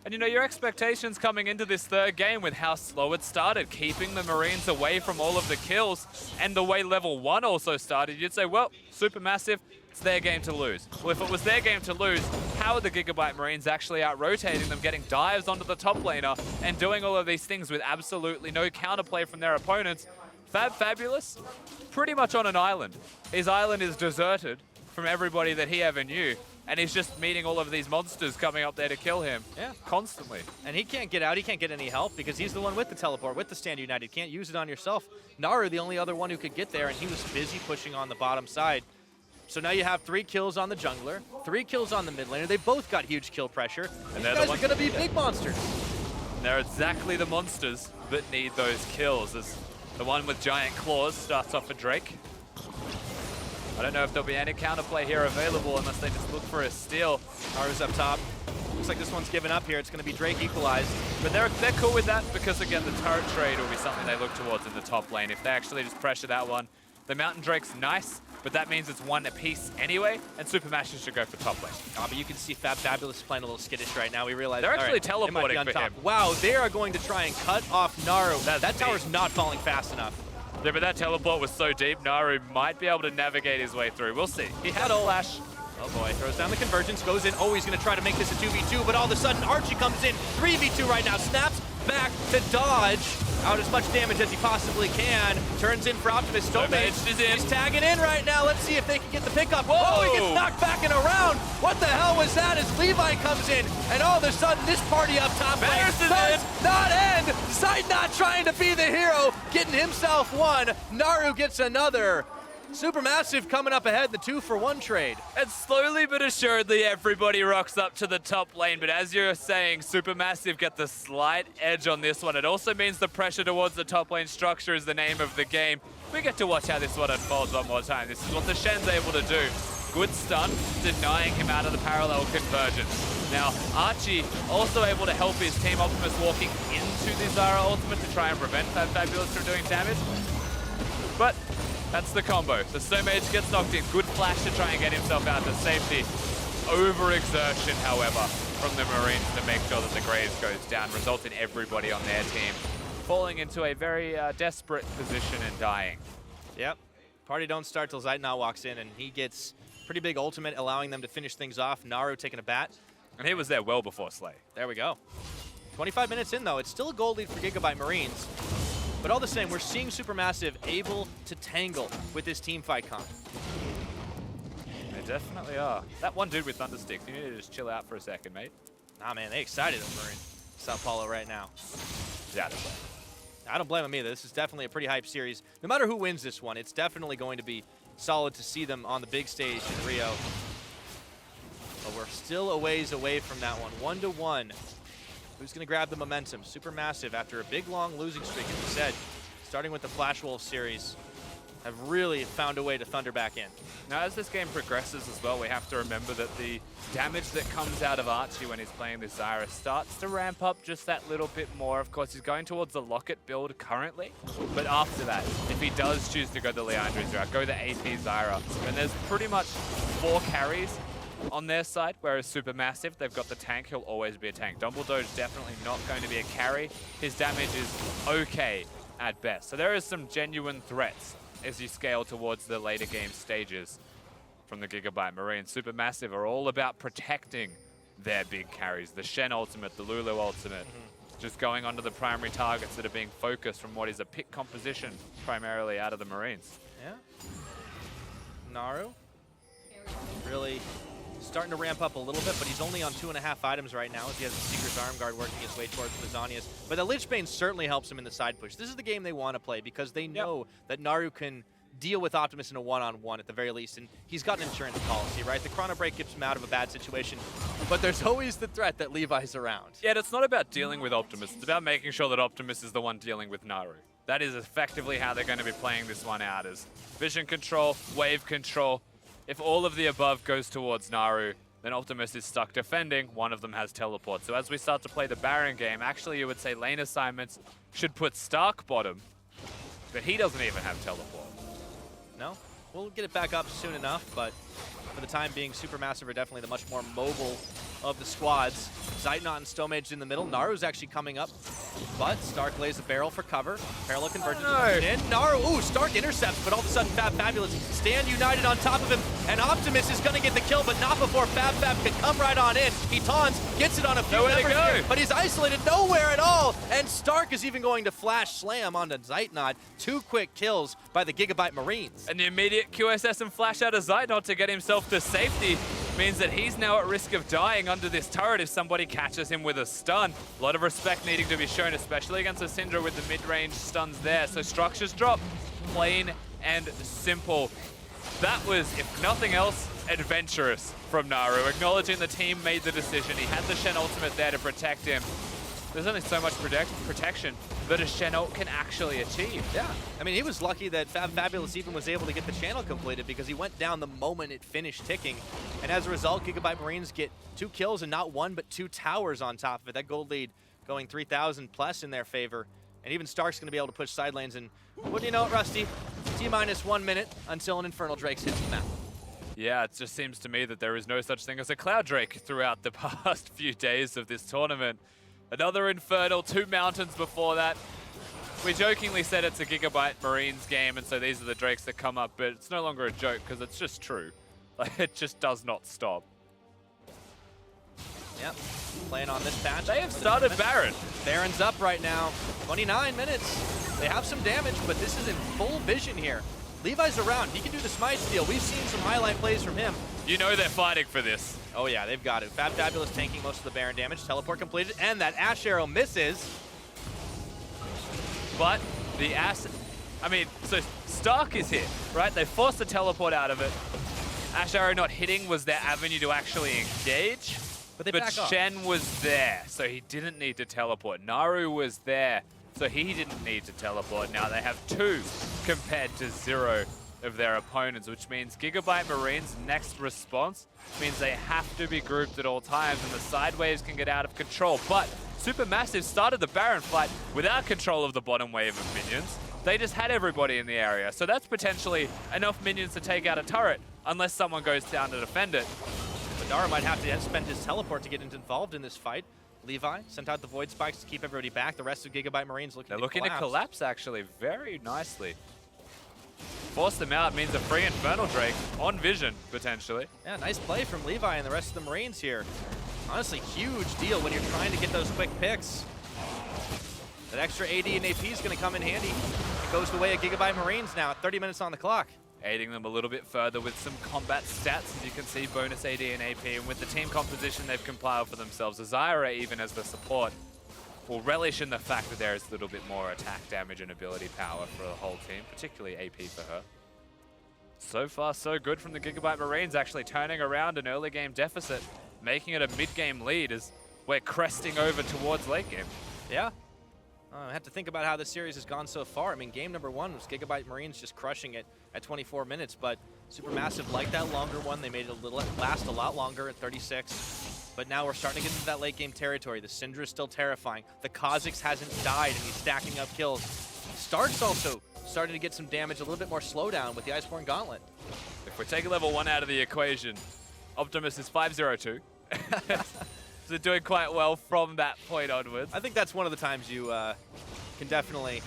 S2: And you know, your expectations coming into this third game with how slow it started, keeping the Marines away from all of the kills, and the way level 1 also started, you'd say, well, SuperMassive, it's their game to lose. Well, if it was their game to lose, how are the GIGABYTE Marines actually out-rotating them, getting dives onto the top laner, and doing all of these things with absolutely no counterplay from their opponents? Fabulous, pretty much on an island. His island is deserted from everybody that he ever knew, and he's just meeting all of these monsters coming up there to kill him.
S1: Yeah.
S2: Constantly.
S1: And he can't get out, he can't get any help because he's the one with the teleport, with the Stand United. Can't use it on yourself. Naru, the only other one who could get there, and he was busy pushing on the bottom side. So now you have 3 kills on the jungler, 3 kills on the mid laner. They both got huge kill pressure.
S2: And
S1: these guys are going to be big monsters.
S2: They're exactly the monsters that need those kills. As the one with giant claws starts off for Drake. I don't know if there'll be any counterplay here available unless they just look for a steal.
S1: Naru's up top. Looks like this one's given up here. It's going to be Drake equalized.
S2: But they're cool with that because, again, the turret trade will be something they look towards in the top lane. If they actually just pressure that one, the Mountain Drake's nice, but that means it's one apiece anyway, and SuperMassive should go for top lane.
S1: Oh, but you can see Fabulous playing a little skittish right now. We realize
S2: they're actually
S1: right,
S2: teleporting
S1: on
S2: for
S1: top.
S2: him.
S1: Wow, they are going to try and cut off Naru. That
S2: big.
S1: tower's not falling fast enough.
S2: Yeah, but that teleport was so deep, Naru might be able to navigate his way through. We'll see. He had a flash.
S1: Oh boy, throws down the convergence, goes in. Oh, he's going to try to make this a 2v2, but all of a sudden Archie comes in. 3v2 right now, snaps back to dodge. Out as much damage as he possibly can. Turns in for Optimus.
S2: Stomage is in.
S1: He's tagging in right now. Let's see if they can get the pickup.
S2: Whoa!
S1: Oh, he gets knocked back and around. What the hell was that as Levi comes in? And all of a sudden, this party up top does not end. Side not trying to be the hero, getting himself one. Naru gets another. SuperMassive coming up ahead in the 2-for-1 trade.
S2: And slowly but assuredly, everybody rocks up to the top lane. But as you're saying, SuperMassive get the slight edge on this one. It also means the pressure towards the top lane structure is the name of the game. We get to watch how this one unfolds one more time. This is what the Shen's able to do. Good stun, denying him out of the parallel convergence. Now, Archie also able to help his team. Optimus walking into the Zara ultimate to try and prevent Fabulous from doing damage. But that's the combo. The Stomage gets knocked in. Good flash to try and get himself out to safety. Overexertion, however, from the Marines to make sure that the Graves goes down, results in everybody on their team falling into a very desperate position and dying.
S1: Yep. Party don't start till Zeitnot walks in, and he gets pretty big ultimate, allowing them to finish things off. Naru taking a bat.
S2: And he was there well before Slay.
S1: There we go. 25 minutes in, though. It's still a goal lead for GIGABYTE Marines. But all the same, we're seeing SuperMassive able to tangle with this team fight comp.
S2: They definitely are. That one dude with Thundersticks, you need to just chill out for a second, mate.
S1: Nah, man, they excited the Marine. Sao Paulo right now.
S2: Yeah,
S1: I don't blame them either. This is definitely a pretty hype series. No matter who wins this one, it's definitely going to be solid to see them on the big stage in Rio. But we're still a ways away from that one. 1-1. Who's going to grab the momentum? SuperMassive, after a big, long losing streak, as we said, starting with the Flash Wolf series, have really found a way to thunder back in.
S2: Now, as this game progresses as well, we have to remember that the damage that comes out of Archie when he's playing this Zyra starts to ramp up just that little bit more. Of course, he's going towards the Locket build currently, but after that, if he does choose to go the Leandra's route, go the AP Zyra, and there's pretty much 4 carries on their side, whereas SuperMassive, they've got the tank, he'll always be a tank. Dumbledore's definitely not going to be a carry. His damage is okay at best. So there is some genuine threats as you scale towards the later game stages from the GIGABYTE Marines. SuperMassive are all about protecting their big carries. The Shen ultimate, the Lulu ultimate, just going onto the primary targets that are being focused from what is a pick composition primarily out of the Marines.
S1: Yeah. Naru really starting to ramp up a little bit, but he's only on 2.5 items right now as he has the Seeker's Arm Guard working his way towards the Zanias. But the Lich Bane certainly helps him in the side push. This is the game they want to play because they know that Naru can deal with Optimus in a one-on-one at the very least, and he's got an insurance policy, right? The Chrono Break keeps him out of a bad situation, but there's always the threat that Levi's around.
S2: Yeah, it's not about dealing with Optimus. It's about making sure that Optimus is the one dealing with Naru. That is effectively how they're going to be playing this one out, is vision control, wave control. If all of the above goes towards Naru, then Optimus is stuck defending. One of them has teleport. So as we start to play the Baron game, actually you would say lane assignments should put Stark bottom, but he doesn't even have teleport.
S1: No, we'll get it back up soon enough, but for the time being, SuperMassive are definitely the much more mobile of the squads. Zeitnot and Stomage in the middle. Naru's actually coming up, but Stark lays a barrel for cover. Parallel convergence in. Naru, ooh, Stark intercepts, but all of a sudden Fabulous stand united on top of him, and Optimus is gonna get the kill, but not before Fab can come right on in. He taunts, gets it on a few
S2: Nowhere to
S1: members
S2: go.
S1: here, but he's isolated nowhere at all, and Stark is even going to flash slam onto Zeitnot. 2 quick kills by the GIGABYTE Marines.
S2: And the immediate QSS and flash out of Zeitnot to get himself to safety means that he's now at risk of dying under this turret if somebody catches him with a stun. A lot of respect needing to be shown, especially against a Syndra with the mid-range stuns there. So structures drop, plain and simple. That was, if nothing else, adventurous from Naru, acknowledging the team made the decision. He had the Shen ultimate there to protect him. There's only so much protection that a Shen ult can actually achieve.
S1: Yeah, I mean, he was lucky that Fabulous even was able to get the channel completed because he went down the moment it finished ticking. And as a result, GIGABYTE Marines get 2 kills and not 1, but 2 towers on top of it. That gold lead going 3,000 plus in their favor. And even Stark's going to be able to push side lanes. And what do you know, Rusty? T-minus 1 minute until an Infernal Drake's hit the map.
S2: Yeah, it just seems to me that there is no such thing as a Cloud Drake throughout the past few days of this tournament. Another Infernal, 2 mountains before that. We jokingly said it's a GIGABYTE Marines game, and so these are the Drakes that come up, but it's no longer a joke because it's just true. Like, it just does not stop.
S1: Yep, playing on this patch.
S2: They have started Baron.
S1: Baron's up right now, 29 minutes. They have some damage, but this is in full vision here. Levi's around, he can do the smite steal. We've seen some highlight plays from him.
S2: You know they're fighting for this.
S1: Oh yeah, they've got it. Fabulous tanking most of the Baron damage. Teleport completed, and that Ash Arrow misses.
S2: But the so Stark is here, right? They forced the teleport out of it. Ash Arrow not hitting was their avenue to actually engage.
S1: But
S2: Shen was there, so he didn't need to teleport. Naru was there, so he didn't need to teleport. Now they have 2 compared to 0 of their opponents, which means GIGABYTE Marines' next response means they have to be grouped at all times, and the side waves can get out of control. But SuperMassive started the Baron fight without control of the bottom wave of minions. They just had everybody in the area, so that's potentially enough minions to take out a turret, unless someone goes down to defend it.
S1: But Naru might have to spend his teleport to get involved in this fight. Levi sent out the Void Spikes to keep everybody back. The rest of GIGABYTE Marines looking
S2: to collapse actually very nicely. Force them out means a free Infernal Drake on vision, potentially.
S1: Yeah, nice play from Levi and the rest of the Marines here. Honestly, huge deal when you're trying to get those quick picks. That extra AD and AP is going to come in handy. It goes the way of GIGABYTE Marines now at 30 minutes on the clock.
S2: Aiding them a little bit further with some combat stats, as you can see, bonus AD and AP, and with the team composition they've compiled for themselves. Azira, even as the support, will relish in the fact that there is a little bit more attack damage and ability power for the whole team, particularly AP for her. So far, so good from the GIGABYTE Marines, actually turning around an early game deficit, making it a mid-game lead as we're cresting over towards late game.
S1: Yeah. I have to think about how the series has gone so far. I mean, game number 1 was GIGABYTE Marines just crushing it at 24 minutes, but SuperMassive liked that longer one. They made it last a lot longer at 36. But now we're starting to get into that late game territory. The Syndra is still terrifying. The Kha'Zix hasn't died, and he's stacking up kills. Stark's also starting to get some damage, a little bit more slowdown with the Iceborne Gauntlet.
S2: If we take level 1 out of the equation, Optimus is 502. So doing quite well from that point onwards.
S1: I think that's one of the times you can definitely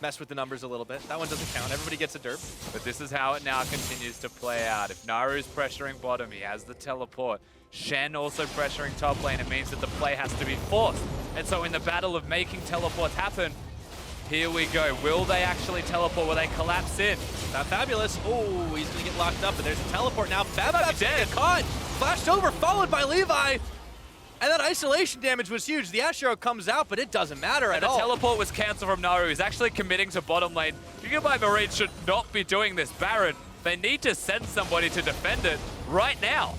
S1: mess with the numbers a little bit. That one doesn't count. Everybody gets a derp.
S2: But this is how it now continues to play out. If Naru's pressuring bottom, he has the teleport. Shen also pressuring top lane. It means that the play has to be forced. And so in the battle of making teleports happen, here we go. Will they actually teleport? Will they collapse in?
S1: Fabulous. Oh, he's going to get locked up, but there's a teleport now. Fabulous
S2: dead.
S1: Caught. Flashed over, followed by Levi. And that isolation damage was huge. The Ash Arrow comes out, but it doesn't matter at all.
S2: The teleport was cancelled from Naru. He's actually committing to bottom lane. GIGABYTE Marines should not be doing this Baron. They need to send somebody to defend it right now.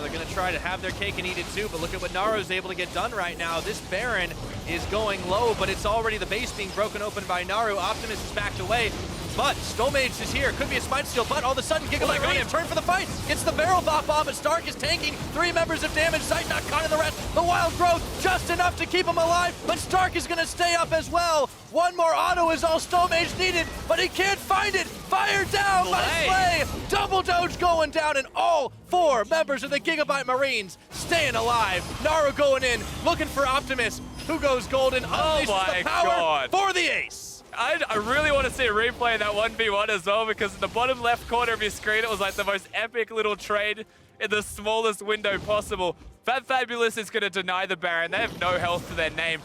S1: They're going to try to have their cake and eat it too, but look at what Naru's able to get done right now. This Baron is going low, but it's already the base being broken open by Naru. Optimus is backed away, but Stomage is here. Could be a smite steal, but all of a sudden GIGABYTE Marines turn for the fight. Gets the barrel bop bomb, but Stark is tanking. 3 members of damage. Sight not caught in the rest. The wild growth just enough to keep him alive, but Stark is going to stay up as well. One more auto is all Stomage needed, but he can't find it. Fired down by Slay! Double doge going down, and all 4 members of the GIGABYTE Marines staying alive. Naru going in, looking for Optimus, who goes golden, unleashes the power for the ace.
S2: I really want to see a replay of that 1v1 as well, because in the bottom left corner of your screen, it was like the most epic little trade in the smallest window possible. Fabulous is going to deny the Baron. They have no health to their name,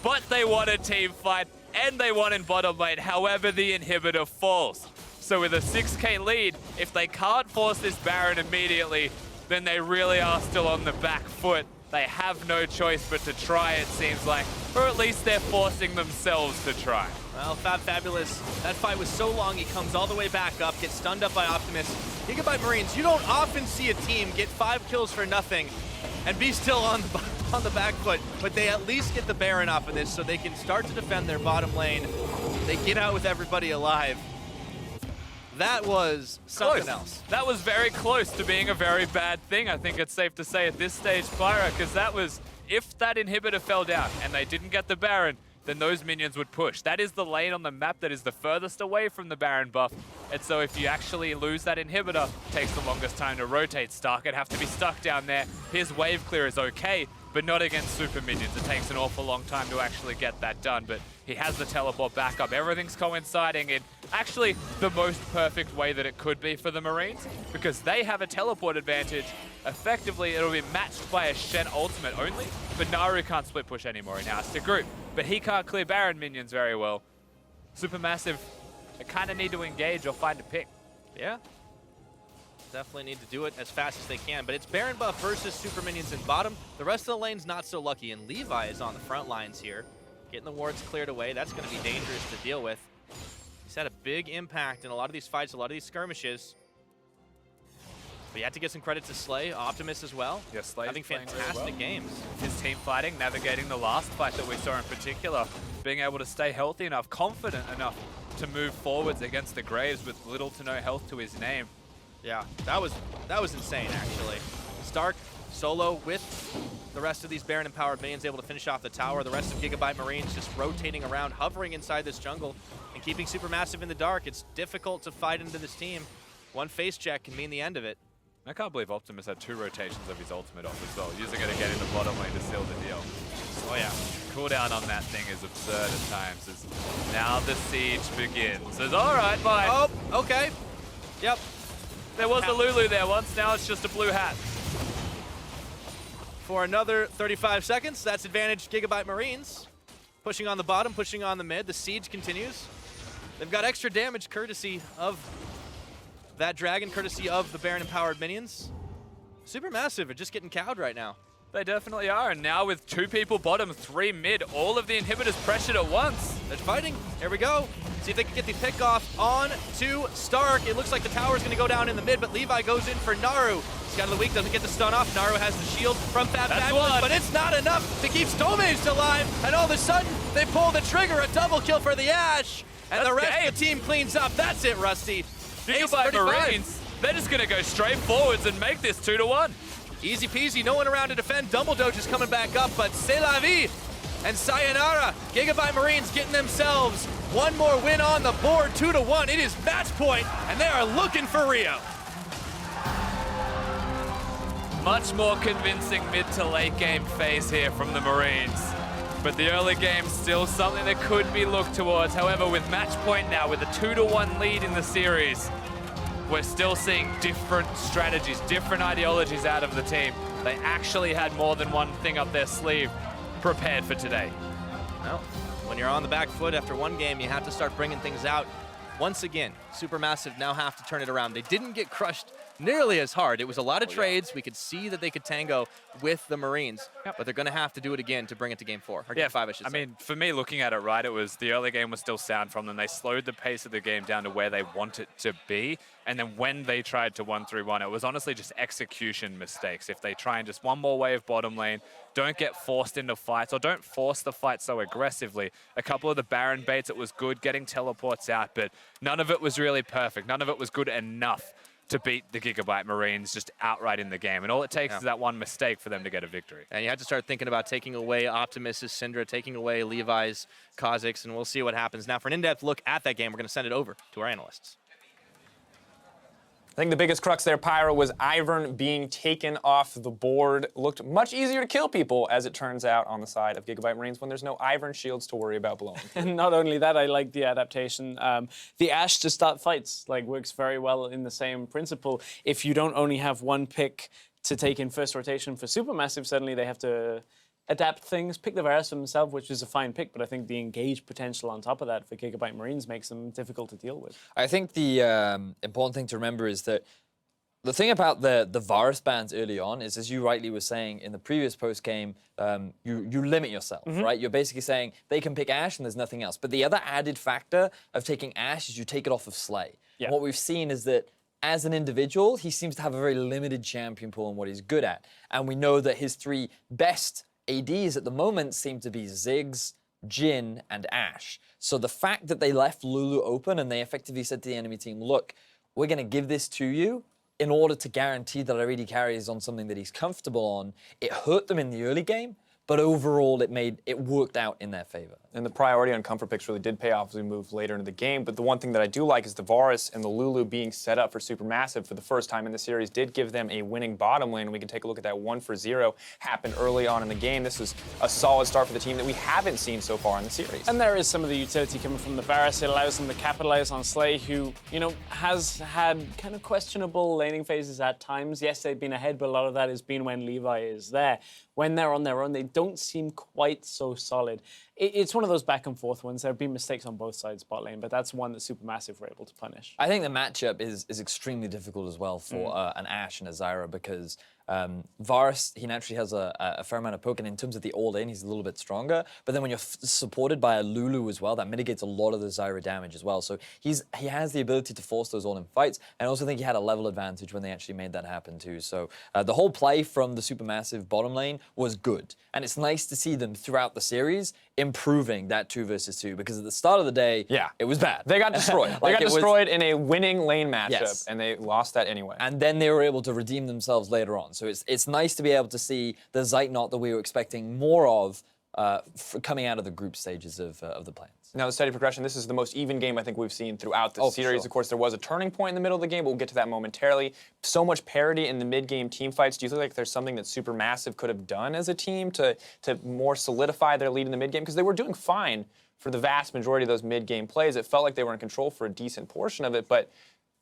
S2: but they won a team fight, and they won in bottom lane. However, the inhibitor falls. So with a 6k lead, if they can't force this Baron immediately, then they really are still on the back foot. They have no choice but to try, it seems like, or at least they're forcing themselves to try.
S1: Well, Fabulous, that fight was so long, he comes all the way back up, gets stunned up by Optimus. GIGABYTE Marines, you don't often see a team get 5 kills for nothing and be still on the back foot, but they at least get the Baron off of this so they can start to defend their bottom lane. They get out with everybody alive. That was something else.
S2: That was very close to being a very bad thing, I think it's safe to say at this stage, Pyra, because that was, if that inhibitor fell down and they didn't get the Baron, then those minions would push. That is the lane on the map that is the furthest away from the Baron buff. And so if you actually lose that inhibitor, it takes the longest time to rotate. Stark would have to be stuck down there. His wave clear is okay, but not against super minions. It takes an awful long time to actually get that done, but he has the teleport back up. Everything's coinciding in actually the most perfect way that it could be for the Marines, because they have a teleport advantage. Effectively, it'll be matched by a Shen ultimate only, but Naru can't split push anymore. He now has to group, but he can't clear Baron minions very well. SuperMassive, they kind of need to engage or find a pick.
S1: Yeah. Definitely need to do it as fast as they can, but it's Baron buff versus super minions in bottom. The rest of the lane's not so lucky, and Levi is on the front lines here. Getting the wards cleared away, that's going to be dangerous to deal with. He's had a big impact in a lot of these fights, a lot of these skirmishes. But you have to give some credit to Slay, Optimus as well.
S2: Yes, Slay's
S1: having fantastic
S2: really well.
S1: games.
S2: His team fighting, navigating the last fight that we saw in particular, being able to stay healthy enough, confident enough to move forwards against the Graves with little to no health to his name.
S1: Yeah, that was insane, actually. Stark solo with the rest of these Baron-empowered minions able to finish off the tower. The rest of GIGABYTE Marines just rotating around, hovering inside this jungle, and keeping SuperMassive in the dark. It's difficult to fight into this team. One face check can mean the end of it.
S2: I can't believe Optimus had 2 rotations of his ultimate off as well, using it again in the bottom lane to seal the deal.
S1: Oh yeah.
S2: Cooldown on that thing is absurd at times. As now the siege begins. Says, all right, bye.
S1: Oh, okay. Yep.
S2: There was a Lulu there once, now it's just a blue hat.
S1: For another 35 seconds, that's advantage GIGABYTE Marines. Pushing on the bottom, pushing on the mid. The siege continues. They've got extra damage courtesy of that dragon, courtesy of the Baron-empowered minions. SuperMassive are just getting cowed right now.
S2: They definitely are, and now with 2 people bottom, 3 mid, all of the inhibitors pressured at once.
S1: They're fighting. Here we go. See if they can get the pick off on to Stark. It looks like the tower's going to go down in the mid, but Levi goes in for Naru. He's got the weak, doesn't get the stun off. Naru has the shield from Fabulous, but it's not enough to keep Stomage alive. And all of a sudden, they pull the trigger, a double kill for the Ashe. And the rest of the team cleans up. That's it, Rusty.
S2: GIGABYTE Marines, they're just going to go straight forwards and make this 2-1.
S1: Easy peasy, no one around to defend. Double Doge is coming back up, but c'est la vie and sayonara. GIGABYTE Marines getting themselves one more win on the board, 2-1. It is match point, and they are looking for Rio.
S2: Much more convincing mid to late game phase here from the Marines. But the early game still something that could be looked towards. However, with match point now, with a 2-1 lead in the series, we're still seeing different strategies, different ideologies out of the team. They actually had more than one thing up their sleeve prepared for today.
S1: Well, when you're on the back foot after one game, you have to start bringing things out. Once again, SuperMassive now have to turn it around. They didn't get crushed nearly as hard. It was a lot of trades. We could see that they could tango with the Marines, but they're going to have to do it again to bring it to game 4, or game 5, I should say.
S2: I mean, for me, looking at it, right, it was the early game was still sound from them. They slowed the pace of the game down to where they want it to be, and then when they tried to 1-3-1, it was honestly just execution mistakes. If they try and just one more wave bottom lane, don't get forced into fights, or don't force the fight so aggressively. A couple of the Baron baits, it was good, getting teleports out, but none of it was really perfect. None of it was good enough to beat the GIGABYTE Marines just outright in the game. And all it takes is that one mistake for them to get a victory.
S1: And you have to start thinking about taking away Optimus's Syndra, taking away Levi's Kha'Zix, and we'll see what happens. Now, for an in-depth look at that game, we're going to send it over to our analysts.
S3: think the biggest crux there, Pyro, was Ivern being taken off the board. Looked much easier to kill people, as it turns out, on the side of GIGABYTE Marines when there's no Ivern shields to worry about blowing.
S4: And not only that, I like the adaptation. The Ashe to start fights works very well in the same principle. If you don't only have one pick to take in first rotation for Supermassive, suddenly they have to adapt things, pick the Varus for themselves, which is a fine pick, but I think the engaged potential on top of that for GIGABYTE Marines makes them difficult to deal with.
S5: I think the important thing to remember is that the thing about the Varus bans early on is, as you rightly were saying in the previous post-game, you limit yourself, right? You're basically saying they can pick Ashe and there's nothing else. But the other added factor of taking Ashe is you take it off of Slay.
S4: Yeah.
S5: And what we've seen is that as an individual, he seems to have a very limited champion pool in what he's good at. And we know that his 3 best ADs at the moment seem to be Ziggs, Jhin, and Ashe. So the fact that they left Lulu open and they effectively said to the enemy team, look, we're going to give this to you in order to guarantee that our AD carry is on something that he's comfortable on, it hurt them in the early game, but overall it worked out in their favor.
S3: And the priority on comfort picks really did pay off as we moved later into the game. But the one thing that I do like is the Varus and the Lulu being set up for Supermassive for the first time in the series did give them a winning bottom lane. We can take a look at that 1-for-0 happened early on in the game. This is a solid start for the team that we haven't seen so far in the series.
S4: And there is some of the utility coming from the Varus. It allows them to capitalize on Slay, who, has had kind of questionable laning phases at times. Yes, they've been ahead, but a lot of that has been when Levi is there. When they're on their own, they don't seem quite so solid. It's one of those back and forth ones. There have been mistakes on both sides bot lane, but that's one that Supermassive were able to punish.
S5: I think the matchup is extremely difficult as well for an Ashe and a Zyra because Varus, he naturally has a fair amount of poke, and in terms of the all-in, he's a little bit stronger. But then when you're supported by a Lulu as well, that mitigates a lot of the Zyra damage as well. So he has the ability to force those all-in fights, and I also think he had a level advantage when they actually made that happen too. So the whole play from the Supermassive bottom lane was good, and it's nice to see them throughout the series improving that 2 versus 2, because at the start of the day, it was bad.
S3: They got destroyed. They got destroyed in a winning lane matchup, and they lost that anyway.
S5: And then they were able to redeem themselves later on. So it's nice to be able to see the Zeitnot that we were expecting more of coming out of the group stages of the plans.
S3: Now, the steady progression, this is the most even game I think we've seen throughout the series.
S5: Sure.
S3: Of course, there was a turning point in the middle of the game, but we'll get to that momentarily. So much parity in the mid-game team fights. Do you feel like there's something that Supermassive could have done as a team to more solidify their lead in the mid-game? Because they were doing fine for the vast majority of those mid-game plays. It felt like they were in control for a decent portion of it, but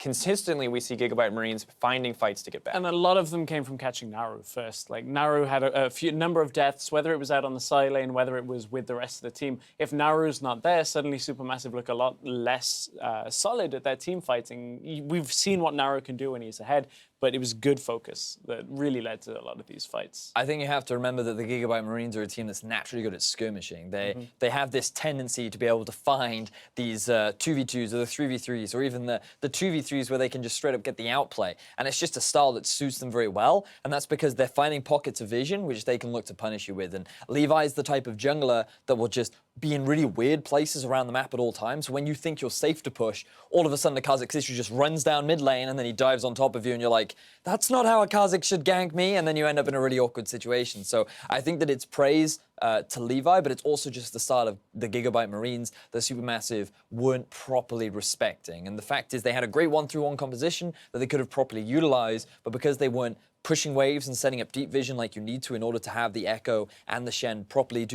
S3: consistently we see GIGABYTE Marines finding fights to get back.
S4: And a lot of them came from catching Naru first. Naru had a number of deaths, whether it was out on the side lane, whether it was with the rest of the team. If Naru's not there, suddenly Supermassive look a lot less solid at their team fighting. We've seen what Naru can do when he's ahead, but it was good focus that really led to a lot of these fights.
S5: I think you have to remember that the GIGABYTE Marines are a team that's naturally good at skirmishing. They have this tendency to be able to find these 2v2s or the 3v3s or even the 2v3s where they can just straight up get the outplay. And it's just a style that suits them very well, and that's because they're finding pockets of vision which they can look to punish you with. And Levi's the type of jungler that will just be in really weird places around the map at all times. When you think you're safe to push, all of a sudden a Kha'Zix literally just runs down mid lane and then he dives on top of you and you're like, that's not how a Kha'Zix should gank me, and then you end up in a really awkward situation. So I think that it's praise to Levi, but it's also just the start of the GIGABYTE Marines that Supermassive weren't properly respecting. And the fact is they had a great 1-3-1 composition that they could have properly utilized, but because they weren't pushing waves and setting up deep vision like you need to in order to have the Echo and the Shen properly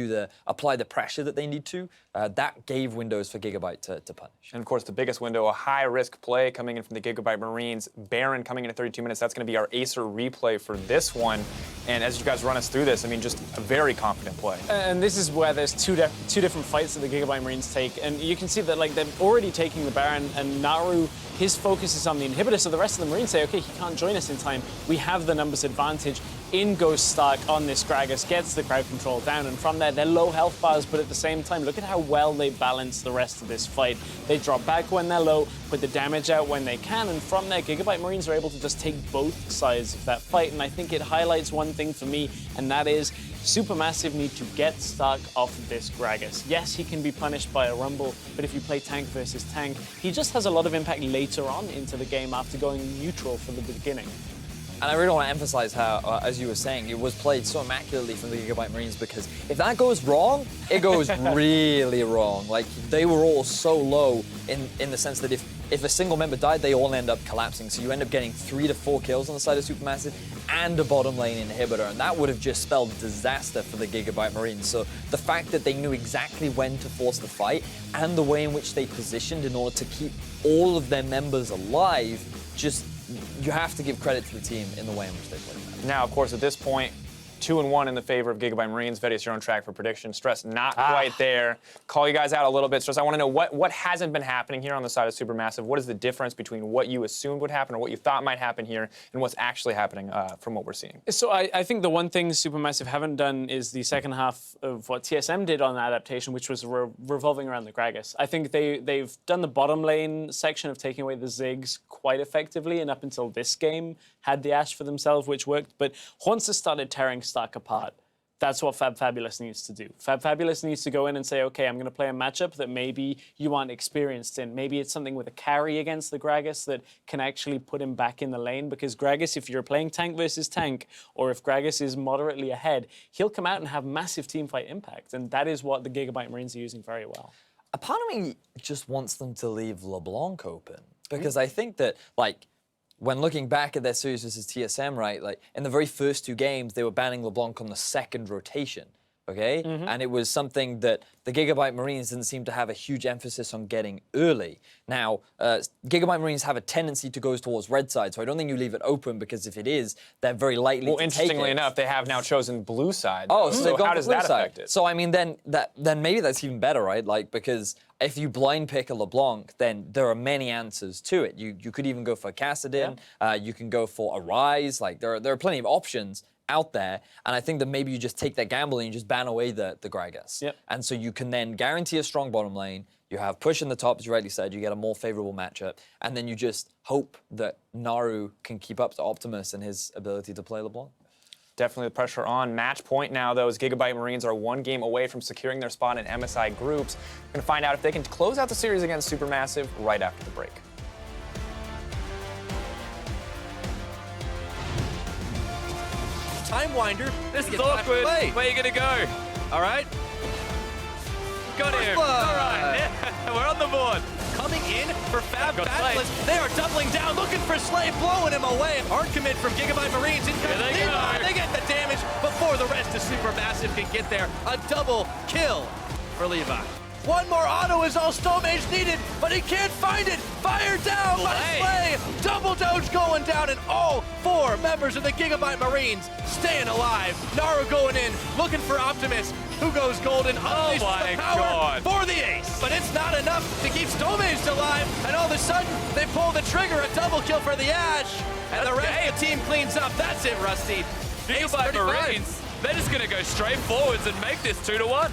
S5: apply the pressure that they need to, that gave windows for GIGABYTE to punish.
S3: And of course, the biggest window, a high-risk play coming in from the GIGABYTE Marines. Baron coming in at 32 minutes. That's going to be our Acer replay for this one. And as you guys run us through this, I mean, just a very confident play.
S4: And this is where there's two different fights that the GIGABYTE Marines take. And you can see that they're already taking the Baron, and Naru, his focus is on the inhibitor. So the rest of the Marines say, okay, he can't join us in time. We have the numbers advantage. In goes Stark on this Gragas, gets the crowd control down, and from there, they're low health bars, but at the same time, look at how well they balance the rest of this fight. They drop back when they're low, put the damage out when they can, and from there, GIGABYTE Marines are able to just take both sides of that fight, and I think it highlights one thing for me, and that is Supermassive need to get Stark off of this Gragas. Yes, he can be punished by a Rumble, but if you play tank versus tank, he just has a lot of impact later on into the game after going neutral from the beginning.
S5: And I really want to emphasize how, as you were saying, it was played so immaculately from the GIGABYTE Marines, because if that goes wrong, it goes really wrong. Like, they were all so low in the sense that if if a single member died, they all end up collapsing. So you end up getting 3 to 4 kills on the side of SuperMassive and a bottom lane inhibitor, and that would have just spelled disaster for the GIGABYTE Marines. So the fact that they knew exactly when to force the fight and the way in which they positioned in order to keep all of their members alive, just, you have to give credit to the team in the way in which they played that.
S3: Now, of course, at this point, 2-1 in the favor of GIGABYTE Marines. Vedius, you're on track for prediction. Stress not quite there. Call you guys out a little bit. Stress, I want to know what hasn't been happening here on the side of SuperMassive. What is the difference between what you assumed would happen or what you thought might happen here and what's actually happening from what we're seeing?
S4: So I think the one thing SuperMassive haven't done is the second half of what TSM did on the adaptation, which was revolving around the Gragas. I think they've done the bottom lane section of taking away the Ziggs quite effectively, and up until this game had the Ashe for themselves, which worked. But once it started tearing Stark apart, that's what Fabulous needs to do. Fabulous needs to go in and say, okay, I'm going to play a matchup that maybe you aren't experienced in. Maybe it's something with a carry against the Gragas that can actually put him back in the lane, because Gragas, if you're playing tank versus tank, or if Gragas is moderately ahead, he'll come out and have massive teamfight impact, and that is what the GIGABYTE Marines are using very well.
S5: A part of me just wants them to leave LeBlanc open, because I think that, like, when looking back at their series versus TSM, right, like, in the very first 2 games, they were banning LeBlanc on the second rotation, okay? And it was something that the GIGABYTE Marines didn't seem to have a huge emphasis on getting early. Now, GIGABYTE Marines have a tendency to go towards red side, so I don't think you leave it open, because if it is, they're very likely to take it.
S3: Well, interestingly enough, they have now chosen blue side.
S5: Oh, so
S3: how does that affect it?
S5: So, I mean, then maybe that's even better, right? Like, because if you blind pick a LeBlanc, then there are many answers to it. You could even go for Kassadin. You can go for a Rise. Like, there are plenty of options out there, and I think that maybe you just take that gamble and you just ban away the Gragas. And so you can then guarantee a strong bottom lane. You have push in the top, as you rightly said. You get a more favorable matchup, and then you just hope that Naru can keep up to Optimus and his ability to play LeBlanc.
S3: Definitely the pressure on. Match point now, though, as GIGABYTE Marines are 1 game away from securing their spot in MSI groups. We're going to find out if they can close out the series against SuperMassive right after the break.
S1: Time winder.
S2: This is awkward. Where are you going to go?
S1: All right.
S2: Got him. All right. Yeah, we're on the board.
S1: Coming in for
S2: Got
S1: Fabulous. They are doubling down, looking for Slay, blowing him away. Hard commit from GIGABYTE Marines. In comes
S2: Here they
S1: Levi.
S2: go.
S1: They get the damage before the rest of SuperMassive can get there. A double kill for Levi. One more auto is all Stomage needed, but he can't find it. Fired down by Slay. Double doge going down, and all 4 members of the GIGABYTE Marines staying alive. Naru going in, looking for Optimus, who goes golden.
S2: Oh my God.
S1: For the ace. But it's not enough to keep Stomage alive, and all of a sudden, they pull the trigger, a double kill for the Ashe, and the rest of the team cleans up. That's it, Rusty.
S2: GIGABYTE Marines, they're just going to go straight forwards and make this 2-1.